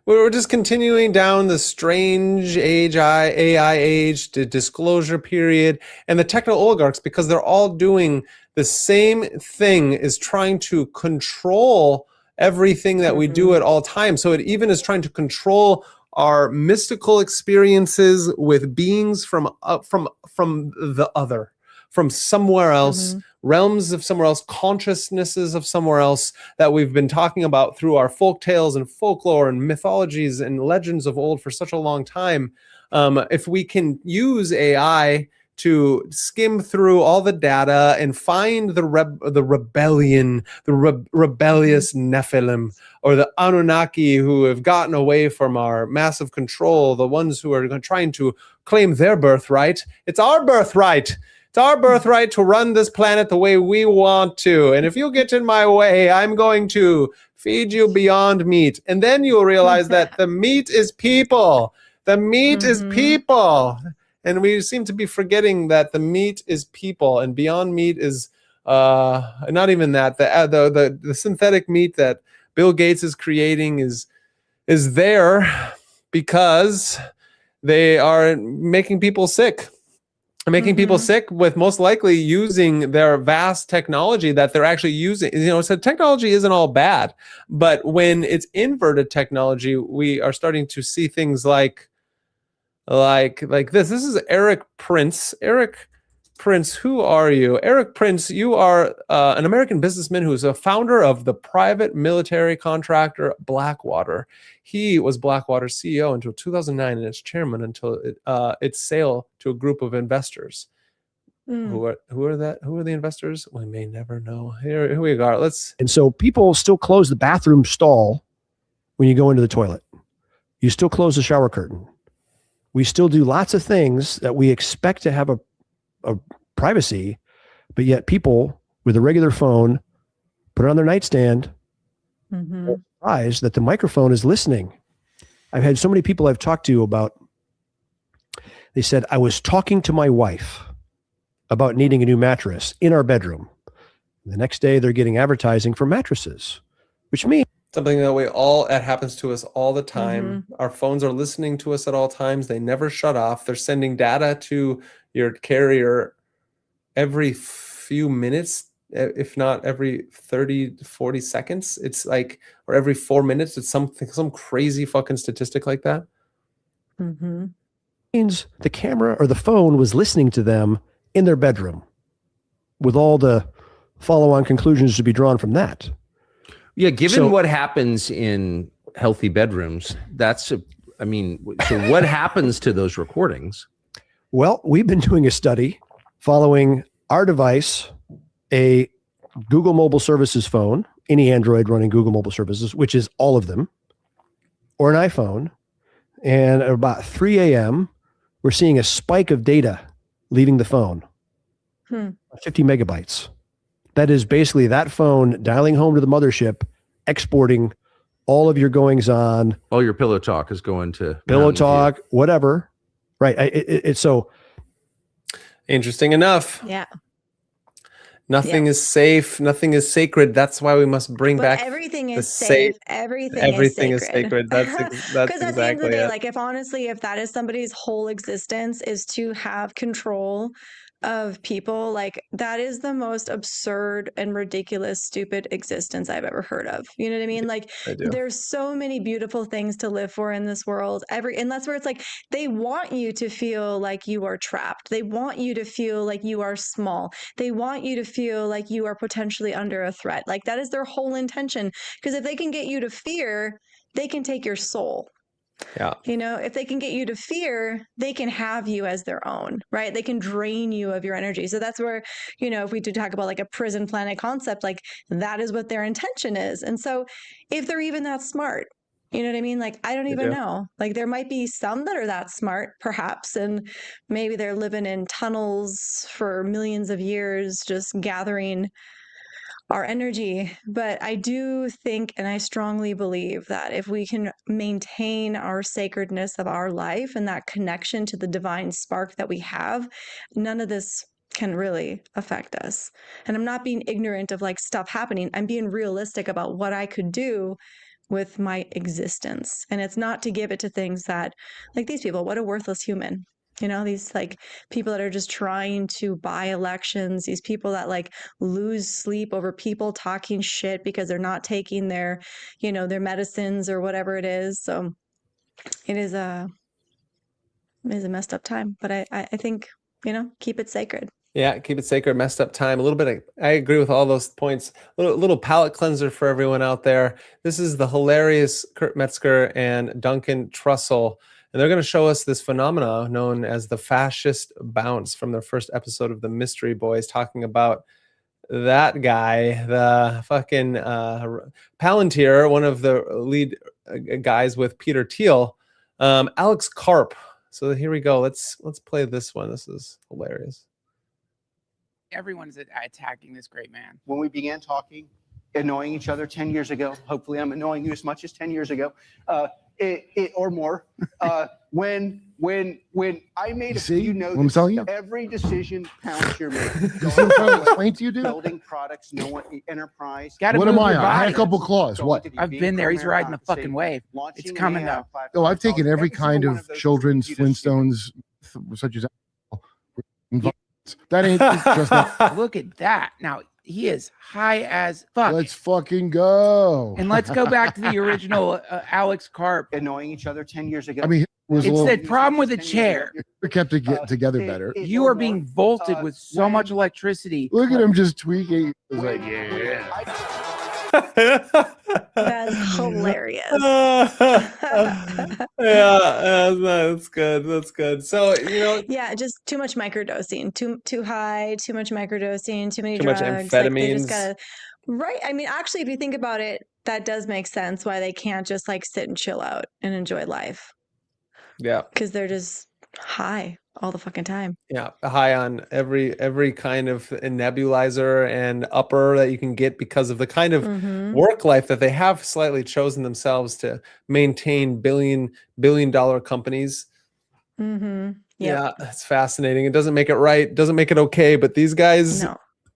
we're just continuing down the strange AI age, the disclosure period, and the techno oligarchs, because they're all doing the same thing, is trying to control everything that we do at all times. So it even is trying to control our mystical experiences with beings from the other, from somewhere else, realms of somewhere else, consciousnesses of somewhere else that we've been talking about through our folk tales and folklore and mythologies and legends of old for such a long time. If we can use AI to skim through all the data and find the rebellion, the rebellious Nephilim, or the Anunnaki who have gotten away from our massive control, the ones who are trying to claim their birthright. It's our birthright. It's our birthright to run this planet the way we want to. And if you get in my way, I'm going to feed you beyond meat. And then you'll realize that the meat is people. The meat is people. And we seem to be forgetting that the meat is people, and beyond meat is not even that. The synthetic meat that Bill Gates is creating is there because they are making people sick. Making people sick with most likely using their vast technology that they're actually using. You know, so technology isn't all bad, but when it's inverted technology, we are starting to see things like this. This is Eric Prince. Eric Prince, who are you? Eric Prince, you are an American businessman who is a founder of the private military contractor Blackwater. He was Blackwater's CEO until 2009 and its chairman until its sale to a group of investors. Who are the investors? We may never know. Here we are. And so people still close the bathroom stall when you go into the toilet. You still close the shower curtain. We still do lots of things that we expect to have a privacy, but yet people with a regular phone put it on their nightstand, surprised that the microphone is listening. I've had so many people I've talked to about, they said, I was talking to my wife about needing a new mattress in our bedroom. The next day they're getting advertising for mattresses, which means something that happens to us all the time. Our phones are listening to us at all times. They never shut off. They're sending data to your carrier every few minutes, if not every 30 to 40 seconds. It's like, or every 4 minutes. It's some crazy fucking statistic like that. Means the camera or the phone was listening to them in their bedroom, with all the follow-on conclusions to be drawn from that. Yeah, given what happens in healthy bedrooms, so what happens to those recordings? Well, we've been doing a study following our device, a Google Mobile Services phone, any Android running Google Mobile Services, which is all of them, or an iPhone. And at about 3 a.m., we're seeing a spike of data leaving the phone, 50 megabytes. That is basically that phone dialing home to the mothership, exporting all of your goings on. All your pillow talk is going to Pillow talk, whatever. Right. It's so interesting enough. Yeah. Nothing is safe. Nothing is sacred. That's why we must bring back everything is safe. Everything is sacred. That's because at the end of the exactly day, it. like if that is somebody's whole existence is to have control of people, like that is the most absurd and ridiculous, stupid existence I've ever heard of. You know what I mean? Like I do. there's so many beautiful things to live for in this world. And that's where it's like they want you to feel like you are trapped. They want you to feel like you are small. They want you to feel like you are potentially under a threat. Like that is their whole intention. Because if they can get you to fear, they can take your soul. Yeah. You know, if they can get you to fear, they can have you as their own, right? They can drain you of your energy. So that's where, you know, if we do talk about like a prison planet concept, like that is what their intention is. And so if they're even that smart, you know what I mean? Like, I don't even know. Like, there might be some that are that smart, perhaps, and maybe they're living in tunnels for millions of years, just gathering our energy. But I do think, and I strongly believe that if we can maintain our sacredness of our life and that connection to the divine spark that we have, none of this can really affect us. And I'm not being ignorant of like stuff happening. I'm being realistic about what I could do with my existence. And it's not to give it to things that, like these people, what a worthless human. You know, these like people that are just trying to buy elections, these people that like lose sleep over people talking shit because they're not taking their, you know, their medicines or whatever it is. So it is a messed up time, but I think, you know, keep it sacred. Yeah, keep it sacred, messed up time. A little bit I agree with all those points. Little palate cleanser for everyone out there. This is the hilarious Kurt Metzger and Duncan Trussell. And they're going to show us this phenomena known as the fascist bounce from their first episode of the Mystery Boys, talking about that guy, the fucking Palantir, one of the lead guys with Peter Thiel, Alex Karp. So here we go. Let's play this one. This is hilarious. Everyone's attacking this great man. When we began talking, annoying each other 10 years ago, hopefully I'm annoying you as much as 10 years ago, or more. When I made every decision counts your making. Explain to you, dude. Building products, no one enterprise. What am I? I had a couple claws. What? I've been there. He's riding the fucking wave. It's coming though. Oh, I've taken every kind of children's Flintstones, such as that ain't just not. Look at that. Now he is high as fuck. Let's fucking go. And let's go back to the original Alex Karp. Annoying each other 10 years ago. I mean, it said problem with a chair. We kept it together better. You are being volted with so much electricity. Look at him just tweaking. It's like, yeah. That's hilarious. Yeah, that's good. That's good. So, you know, yeah, just too much microdosing, too high, too much microdosing, too many too drugs. much Like, amphetamines. they just gotta, right. I mean, actually, if you think about it, that does make sense why they can't just like sit and chill out and enjoy life. Yeah. Because they're just high all the fucking time. Yeah, high on every kind of nebulizer and upper that you can get because of the kind of work life that they have slightly chosen themselves to maintain billion dollar companies. Yeah, it's fascinating. It doesn't make it right, doesn't make it okay, but these guys,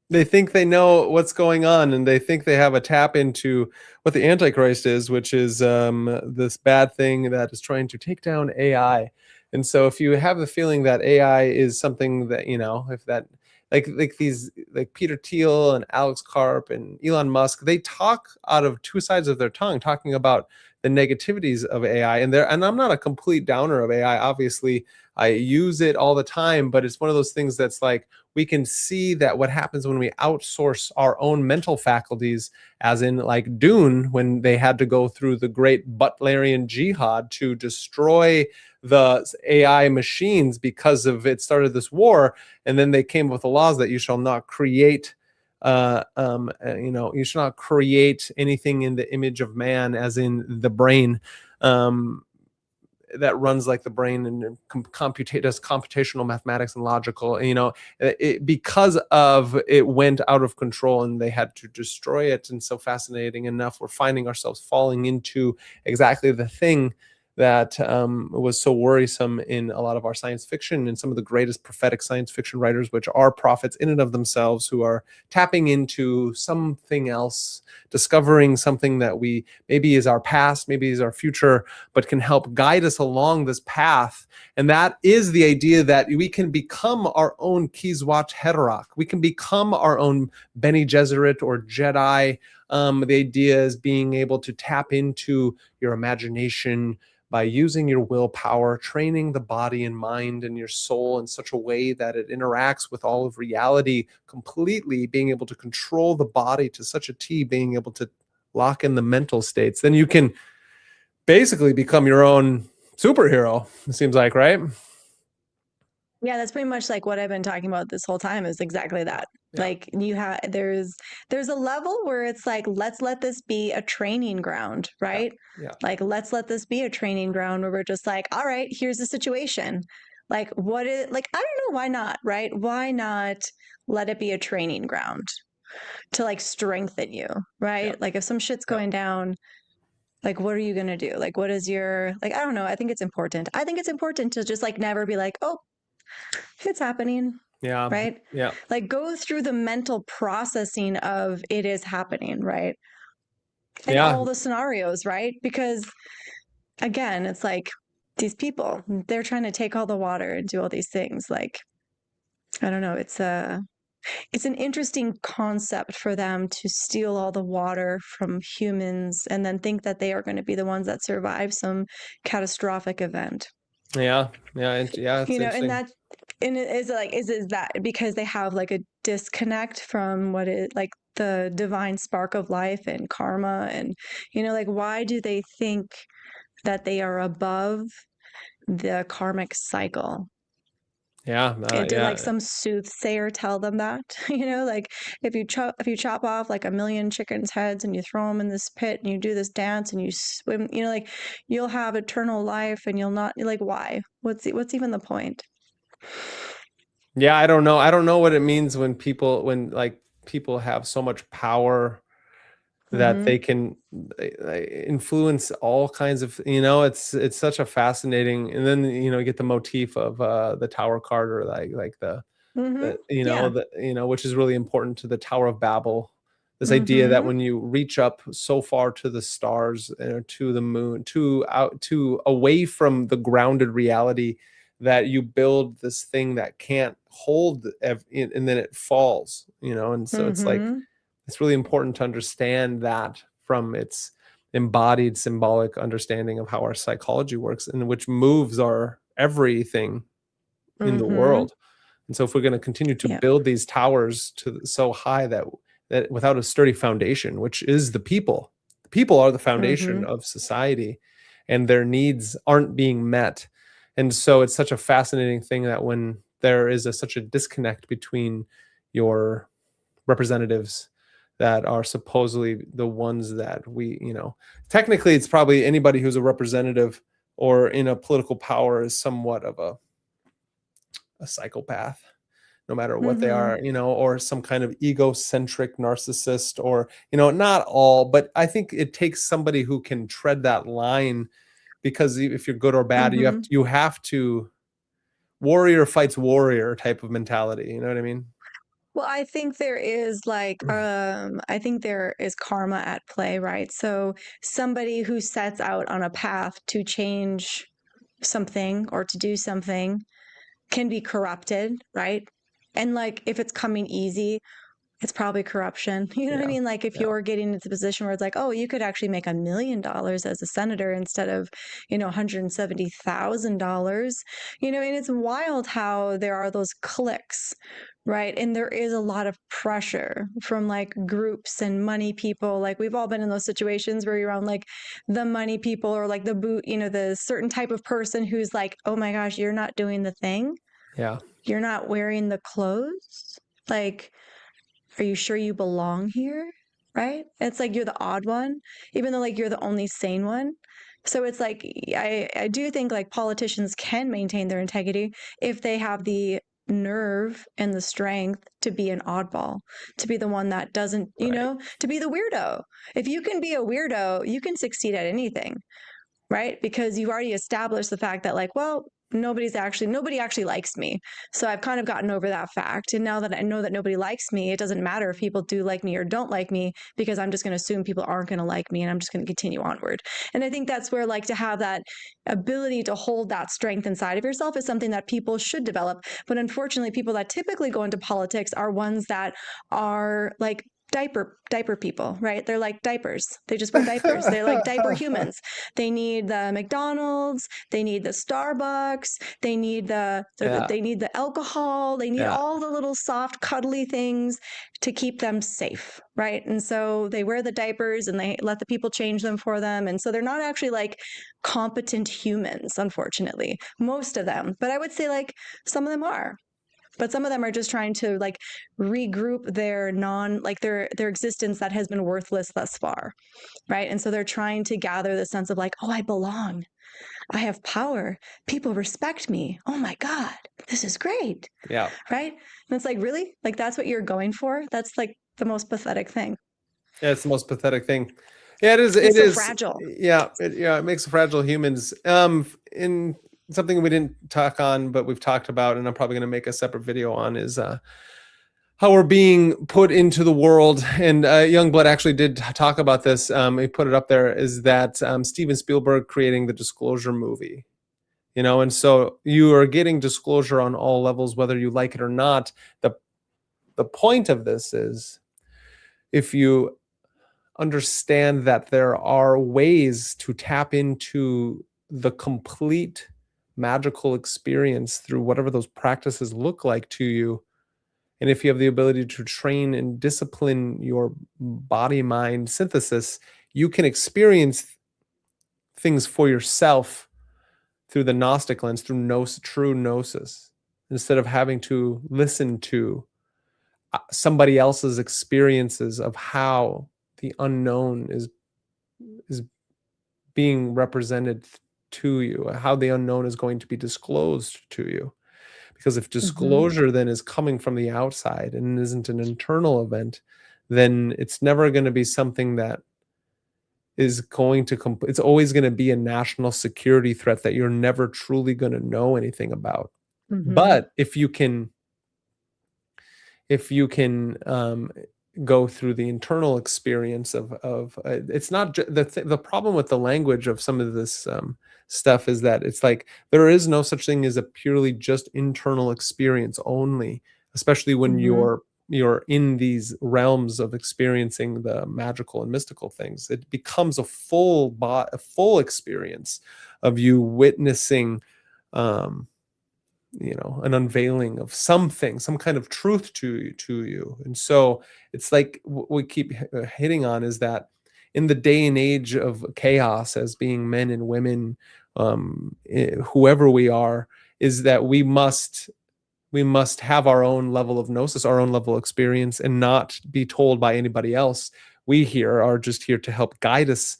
they think they know what's going on, and they think they have a tap into what the Antichrist is, which is this bad thing that is trying to take down AI. And so if you have the feeling that AI is something that, you know, if that like these, like Peter Thiel and Alex Karp and Elon Musk, they talk out of two sides of their tongue, talking about the negativities of AI. And I'm not a complete downer of AI. Obviously, I use it all the time, but it's one of those things that's like, we can see that what happens when we outsource our own mental faculties, as in like Dune, when they had to go through the great Butlerian jihad to destroy the AI machines because of it started this war. And then they came up with the laws that you shall not create, you shall not create anything in the image of man, as in the brain, that runs like the brain and does computational mathematics and logical, because of it went out of control and they had to destroy it. And so fascinating enough, we're finding ourselves falling into exactly the thing that was so worrisome in a lot of our science fiction and some of the greatest prophetic science fiction writers, which are prophets in and of themselves, who are tapping into something else, discovering something that we maybe is our past, maybe is our future, but can help guide us along this path. And that is the idea that we can become our own Kiswat Heterock. We can become our own Bene Gesserit or Jedi. The idea is being able to tap into your imagination by using your willpower, training the body and mind and your soul in such a way that it interacts with all of reality completely, being able to control the body to such a T, being able to lock in the mental states. Then you can basically become your own superhero, it seems like, right? Yeah, that's pretty much like what I've been talking about this whole time, is exactly that. Like there's a level where it's like, let's let this be a training ground, right? Like, let's let this be a training ground where we're just like, all right, here's the situation. Like, I don't know, why not, right? Why not let it be a training ground to like strengthen you, right? Like if some shit's going down, like, what are you going to do? Like, what is your, like, I don't know. I think it's important. I think it's important to just like never be like, oh, it's happening. Yeah. Right. Yeah. Like go through the mental processing of it is happening. Right. And all the scenarios. Right. Because again, it's like these people, they're trying to take all the water and do all these things. Like, I don't know. It's an interesting concept for them to steal all the water from humans and then think that they are going to be the ones that survive some catastrophic event. Yeah. It's and that, and is that because they have like a disconnect from what is like the divine spark of life and karma, and like why do they think that they are above the karmic cycle? Did like some soothsayer tell them that? Like if you chop off like 1,000,000 chickens' heads and you throw them in this pit and you do this dance and you swim, like you'll have eternal life and you'll not, like, why? What's even the point? Yeah, I don't know what it means when people have so much power that they can influence all kinds of, it's such a fascinating, and then you get the motif of the Tower card, or like the which is really important to the Tower of Babel. This idea that when you reach up so far to the stars, to the moon, to away from the grounded reality, that you build this thing that can't hold, and then it falls, and so it's like, it's really important to understand that from its embodied symbolic understanding of how our psychology works, and which moves our everything in the world. And so if we're going to continue to build these towers to so high that without a sturdy foundation, which is the people are the foundation of society, and their needs aren't being met. And so it's such a fascinating thing that when there is such a disconnect between your representatives that are supposedly the ones that we, technically it's probably anybody who's a representative or in a political power is somewhat of a psychopath, no matter what they are, or some kind of egocentric narcissist, or, not all, but I think it takes somebody who can tread that line, because if you're good or bad, you have to warrior fights warrior type of mentality. You know what I mean? Well, I think there is I think there is karma at play, right? So somebody who sets out on a path to change something or to do something can be corrupted, right? And like if it's coming easy, it's probably corruption. You know what I mean? Like if you're getting into the position where it's like, oh, you could actually make $1 million as a senator instead of, $170,000, and it's wild how there are those cliques, right? And there is a lot of pressure from like groups and money people. Like we've all been in those situations where you're around like the money people, or like the certain type of person who's like, oh my gosh, you're not doing the thing. Yeah. You're not wearing the clothes. Like, are you sure you belong here? Right? It's like you're the odd one, even though like you're the only sane one. So it's like, I do think like politicians can maintain their integrity if they have the nerve and the strength to be an oddball, to be the one that doesn't, to be the weirdo. If you can be a weirdo, you can succeed at anything. right? Because you've already established the fact that like, well, nobody actually likes me. So I've kind of gotten over that fact. And now that I know that nobody likes me, it doesn't matter if people do like me or don't like me, because I'm just going to assume people aren't going to like me and I'm just going to continue onward. And I think that's where like to have that ability to hold that strength inside of yourself is something that people should develop. But unfortunately, people that typically go into politics are ones that are like diaper people, right? They're like diapers. They just wear diapers. They're like diaper humans. They need the McDonald's, they need the Starbucks, they need they need the alcohol, they need all the little soft cuddly things to keep them safe, right? And so they wear the diapers and they let the people change them for them. And so they're not actually like competent humans, unfortunately, most of them. But I would say like some of them are. But some of them are just trying to like regroup their their existence that has been worthless thus far, right? And so they're trying to gather the sense of like, oh, I belong, I have power, people respect me, oh my God, this is great. Yeah. Right? And it's like, really? Like that's what you're going for? That's like the most pathetic thing. Yeah, it's the most pathetic thing. Yeah, it is. It's It so is fragile. Yeah, it makes fragile humans. In something we didn't talk on, but we've talked about, and I'm probably going to make a separate video on, is how we're being put into the world. And Youngblood actually did talk about this. He put it up there. Is that Steven Spielberg creating the Disclosure movie? You know, and so you are getting disclosure on all levels, whether you like it or not. The point of this is, if you understand that there are ways to tap into the complete magical experience through whatever those practices look like to you, and if you have the ability to train and discipline your body-mind synthesis, you can experience things for yourself through the Gnostic lens, through true gnosis, instead of having to listen to somebody else's experiences of how the unknown is being represented to you, how the unknown is going to be disclosed to you. Because if disclosure then is coming from the outside and isn't an internal event, then it's never going to be something that is going to it's always going to be a national security threat that you're never truly going to know anything about. But if you can go through the internal experience of it's not the problem with the language of some of this stuff is that it's like there is no such thing as a purely just internal experience only, especially when you're in these realms of experiencing the magical and mystical things. It becomes a full experience of you witnessing an unveiling of something, some kind of truth to you. And so it's like what we keep hitting on is that in the day and age of chaos, as being men and women, whoever we are, is that we must have our own level of gnosis, our own level of experience, and not be told by anybody else. We here are just here to help guide us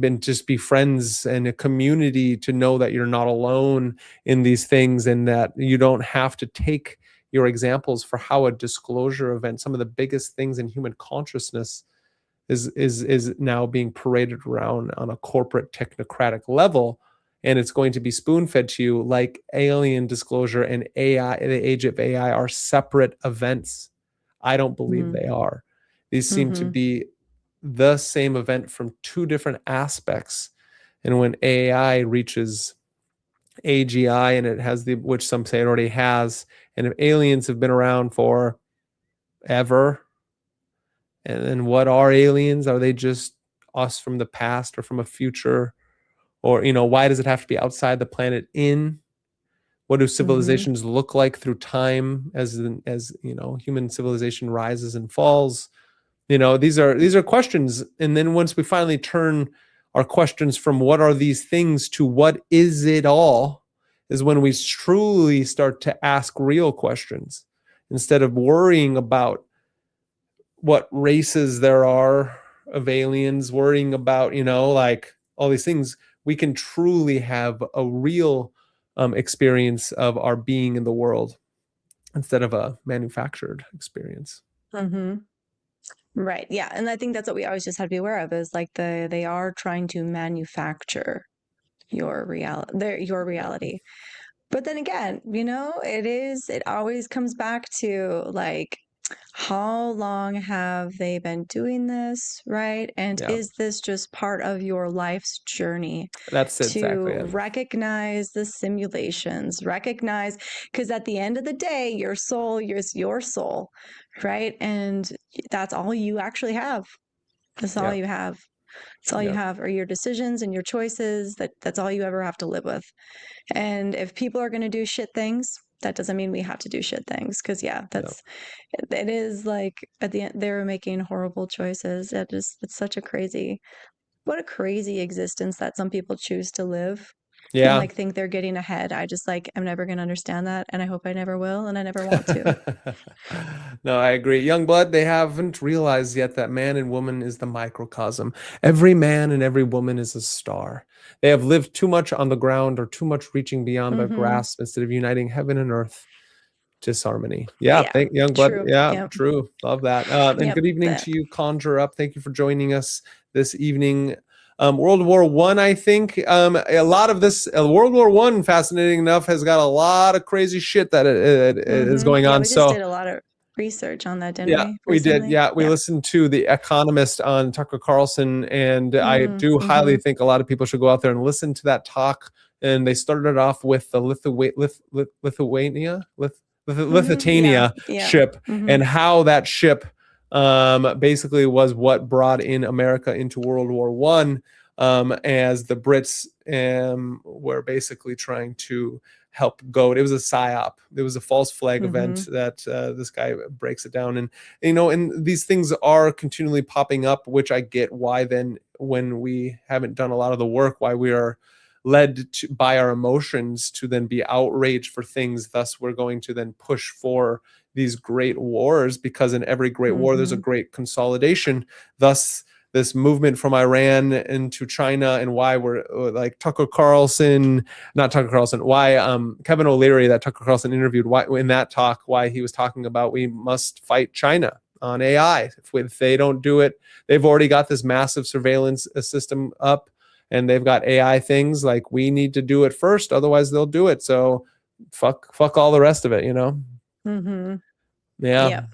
and just be friends and a community to know that you're not alone in these things, and that you don't have to take your examples for how a disclosure event, some of the biggest things in human consciousness, is now being paraded around on a corporate technocratic level. And it's going to be spoon-fed to you like alien disclosure and AI, the age of AI, are separate events. I don't believe they are. These seem to be the same event from two different aspects. And when AI reaches AGI, and it has which some say it already has, and if aliens have been around for ever, and then what are aliens? Are they just us from the past or from a future? Or, why does it have to be outside the planet in? What do civilizations look like through time as human civilization rises and falls? These are questions. And then once we finally turn our questions from what are these things to what is it all, is when we truly start to ask real questions, instead of worrying about what races there are of aliens, worrying about, like all these things. We can truly have a real experience of our being in the world instead of a manufactured experience. Right. Yeah. And I think that's what we always just have to be aware of, is like they are trying to manufacture your reality. But then again, it always comes back to like, how long have they been doing this, right? And Yeah. is this just part of your life's journey That's exactly to it. recognize the simulations, because at the end of the day, your soul is your soul, right? And that's all you actually have. That's all you have. That's all you have are your decisions and your choices. That's all you ever have to live with. And if people are going to do shit things, that doesn't mean we have to do shit things. Because it is like at the end they're making horrible choices. It's such a what a crazy existence that some people choose to live. Yeah. And like think they're getting ahead. I just like I'm never going to understand that, and I hope I never will, and I never want to. No, I agree. Youngblood, they haven't realized yet that man and woman is the microcosm. Every man and every woman is a star. They have lived too much on the ground or too much reaching beyond their grasp instead of uniting heaven and earth. Disharmony. Yeah, thank Youngblood. True. Yeah, Yep. true. Love that. And Yep, good evening that. to you, Conjure Up. Thank you for joining us this evening. World War One, I think a lot of this World War One, fascinating enough, has got a lot of crazy shit that is going on. We just did a lot of research on that, didn't we? We did. Recently? Yeah, we listened to The Economist on Tucker Carlson, and I do highly think a lot of people should go out there and listen to that talk. And they started off with the Lusitania ship, and how that ship basically was what brought in America into World War One, as the Brits were basically trying to help goad. It was a psyop. It was a false flag event that this guy breaks it down. And and these things are continually popping up, which I get why then when we haven't done a lot of the work, why we are led by our emotions to then be outraged for things. Thus, we're going to then push for these great wars, because in every great war, there's a great consolidation. Thus, this movement from Iran into China, and why we're like why Kevin O'Leary, that Tucker Carlson interviewed, why in that talk, why he was talking about we must fight China on AI. If they don't do it, they've already got this massive surveillance system up, and they've got AI things. Like, we need to do it first, otherwise they'll do it. So fuck all the rest of it, Yeah.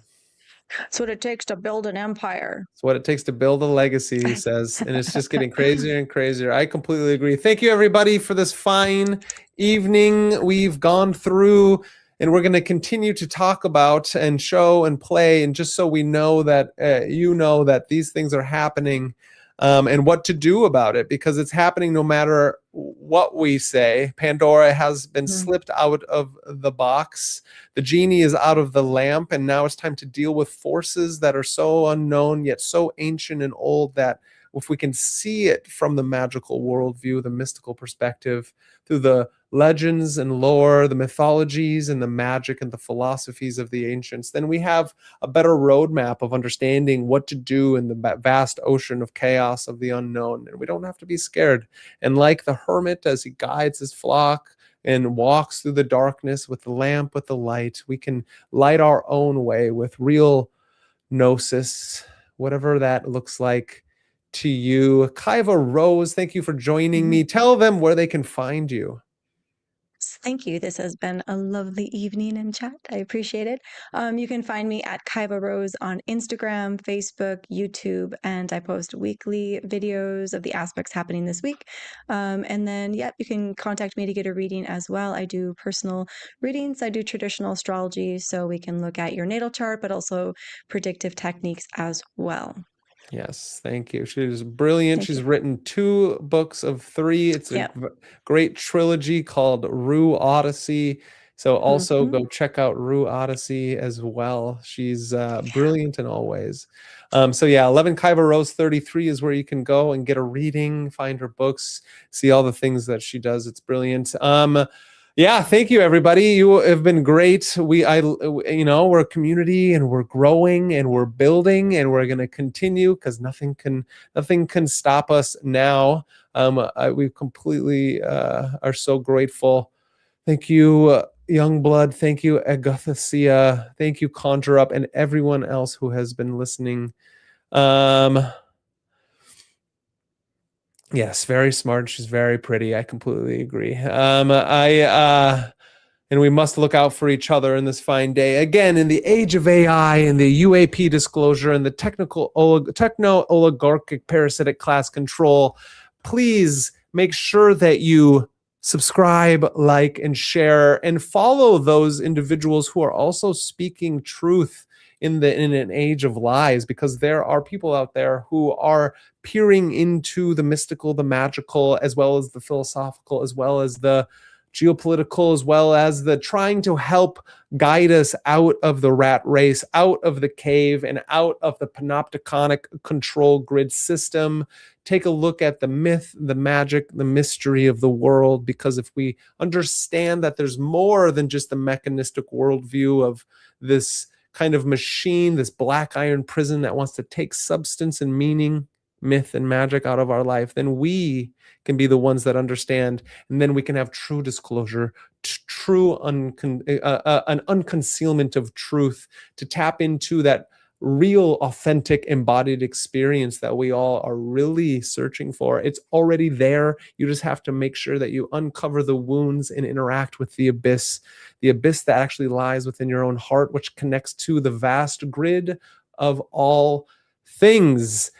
That's what it takes to build an empire. It's what it takes to build a legacy, he says. And it's just getting crazier and crazier. I completely agree. Thank you, everybody, for this fine evening we've gone through. And we're going to continue to talk about and show and play. And just so we know that that these things are happening, and what to do about it, because it's happening no matter what we say. Pandora has been slipped out of the box. The genie is out of the lamp, and now it's time to deal with forces that are so unknown yet so ancient and old that if we can see it from the magical worldview, the mystical perspective, through the legends and lore, the mythologies and the magic and the philosophies of the ancients, then we have a better roadmap of understanding what to do in the vast ocean of chaos of the unknown. And we don't have to be scared. And like the hermit, as he guides his flock and walks through the darkness with the lamp, with the light, we can light our own way with real gnosis, whatever that looks like to you. Kaiva Rose, thank you for joining me. Tell them where they can find you. Thank you. This has been a lovely evening in chat. I appreciate it. You can find me at Kaiva Rose on Instagram, Facebook, YouTube, and I post weekly videos of the aspects happening this week. And then, you can contact me to get a reading as well. I do personal readings. I do traditional astrology, so we can look at your natal chart, but also predictive techniques as well. Yes, thank you. She's brilliant. She's written 2 books of 3. It's a great trilogy called Rue Odyssey. So also go check out Rue Odyssey as well. She's brilliant in all ways. 11 Kaiva Rose 33 is where you can go and get a reading, find her books, see all the things that she does. It's brilliant. Thank you, everybody. You have been great. We're a community, and we're growing, and we're building, and we're going to continue, because nothing can stop us now. We completely are so grateful. Thank you, Youngblood. Thank you, Agathasia. Thank you, Conjure Up, and everyone else who has been listening. Yes, very smart. She's very pretty. I completely agree. And we must look out for each other in this fine day. Again, in the age of AI and the UAP disclosure and the techno-oligarchic parasitic class control, please make sure that you subscribe, like, and share, and follow those individuals who are also speaking truth in an age of lies, because there are people out there who are peering into the mystical, the magical, as well as the philosophical, as well as the geopolitical, as well as the trying to help guide us out of the rat race, out of the cave, and out of the panopticonic control grid system. Take a look at the myth, the magic, the mystery of the world, because if we understand that there's more than just the mechanistic worldview of this kind of machine, this black iron prison that wants to take substance and meaning, myth and magic out of our life, then we can be the ones that understand, and then we can have true disclosure, true an unconcealment of truth, to tap into that real, authentic, embodied experience that we all are really searching for. It's already there. You just have to make sure that you uncover the wounds and interact with the abyss that actually lies within your own heart, which connects to the vast grid of all things.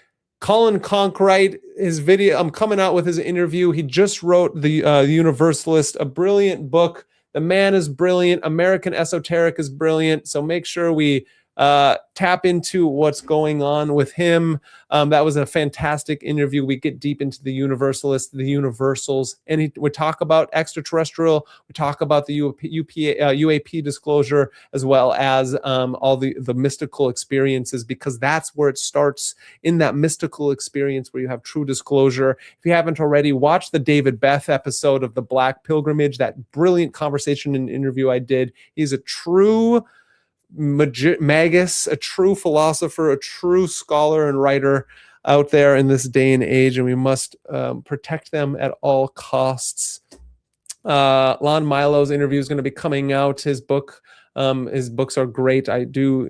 Colin Conkright, his video, I'm coming out with his interview. He just wrote The Universalist, a brilliant book. The man is brilliant. American Esoteric is brilliant. So make sure we tap into what's going on with him. That was a fantastic interview. We get deep into the Universalist, the Universals, and we talk about extraterrestrial. We talk about the UAP disclosure, as well as all the mystical experiences, because that's where it starts, in that mystical experience where you have true disclosure. If you haven't already, watch the David Beth episode of The Black Pilgrimage, that brilliant conversation and interview I did. He's a true magus, a true philosopher, a true scholar and writer out there in this day and age, and we must protect them at all costs. Lon Milo's interview is going to be coming out. His books are great. I do,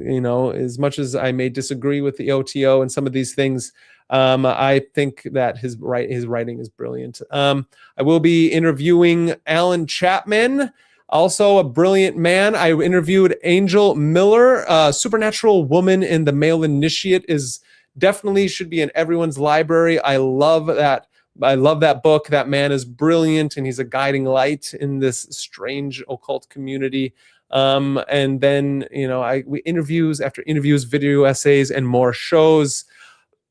as much as I may disagree with the OTO and some of these things, I think that his writing is brilliant. I will be interviewing Alan Chapman, also a brilliant man. I interviewed Angel Miller. Supernatural Woman in the Male Initiate definitely should be in everyone's library. I love that book. That man is brilliant, and he's a guiding light in this strange occult community. And then, we interviews after interviews, video essays, and more shows.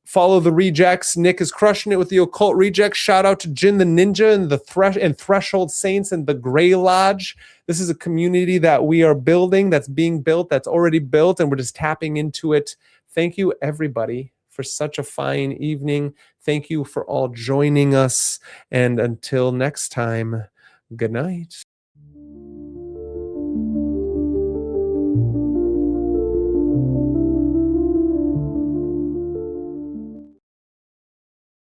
Follow the Rejects. Nick is crushing it with the Occult Rejects. Shout out to Jin the Ninja and the Threshold Saints and the Grey Lodge. This is a community that we are building, that's being built, that's already built, and we're just tapping into it. Thank you, everybody, for such a fine evening. Thank you for all joining us. And until next time, good night.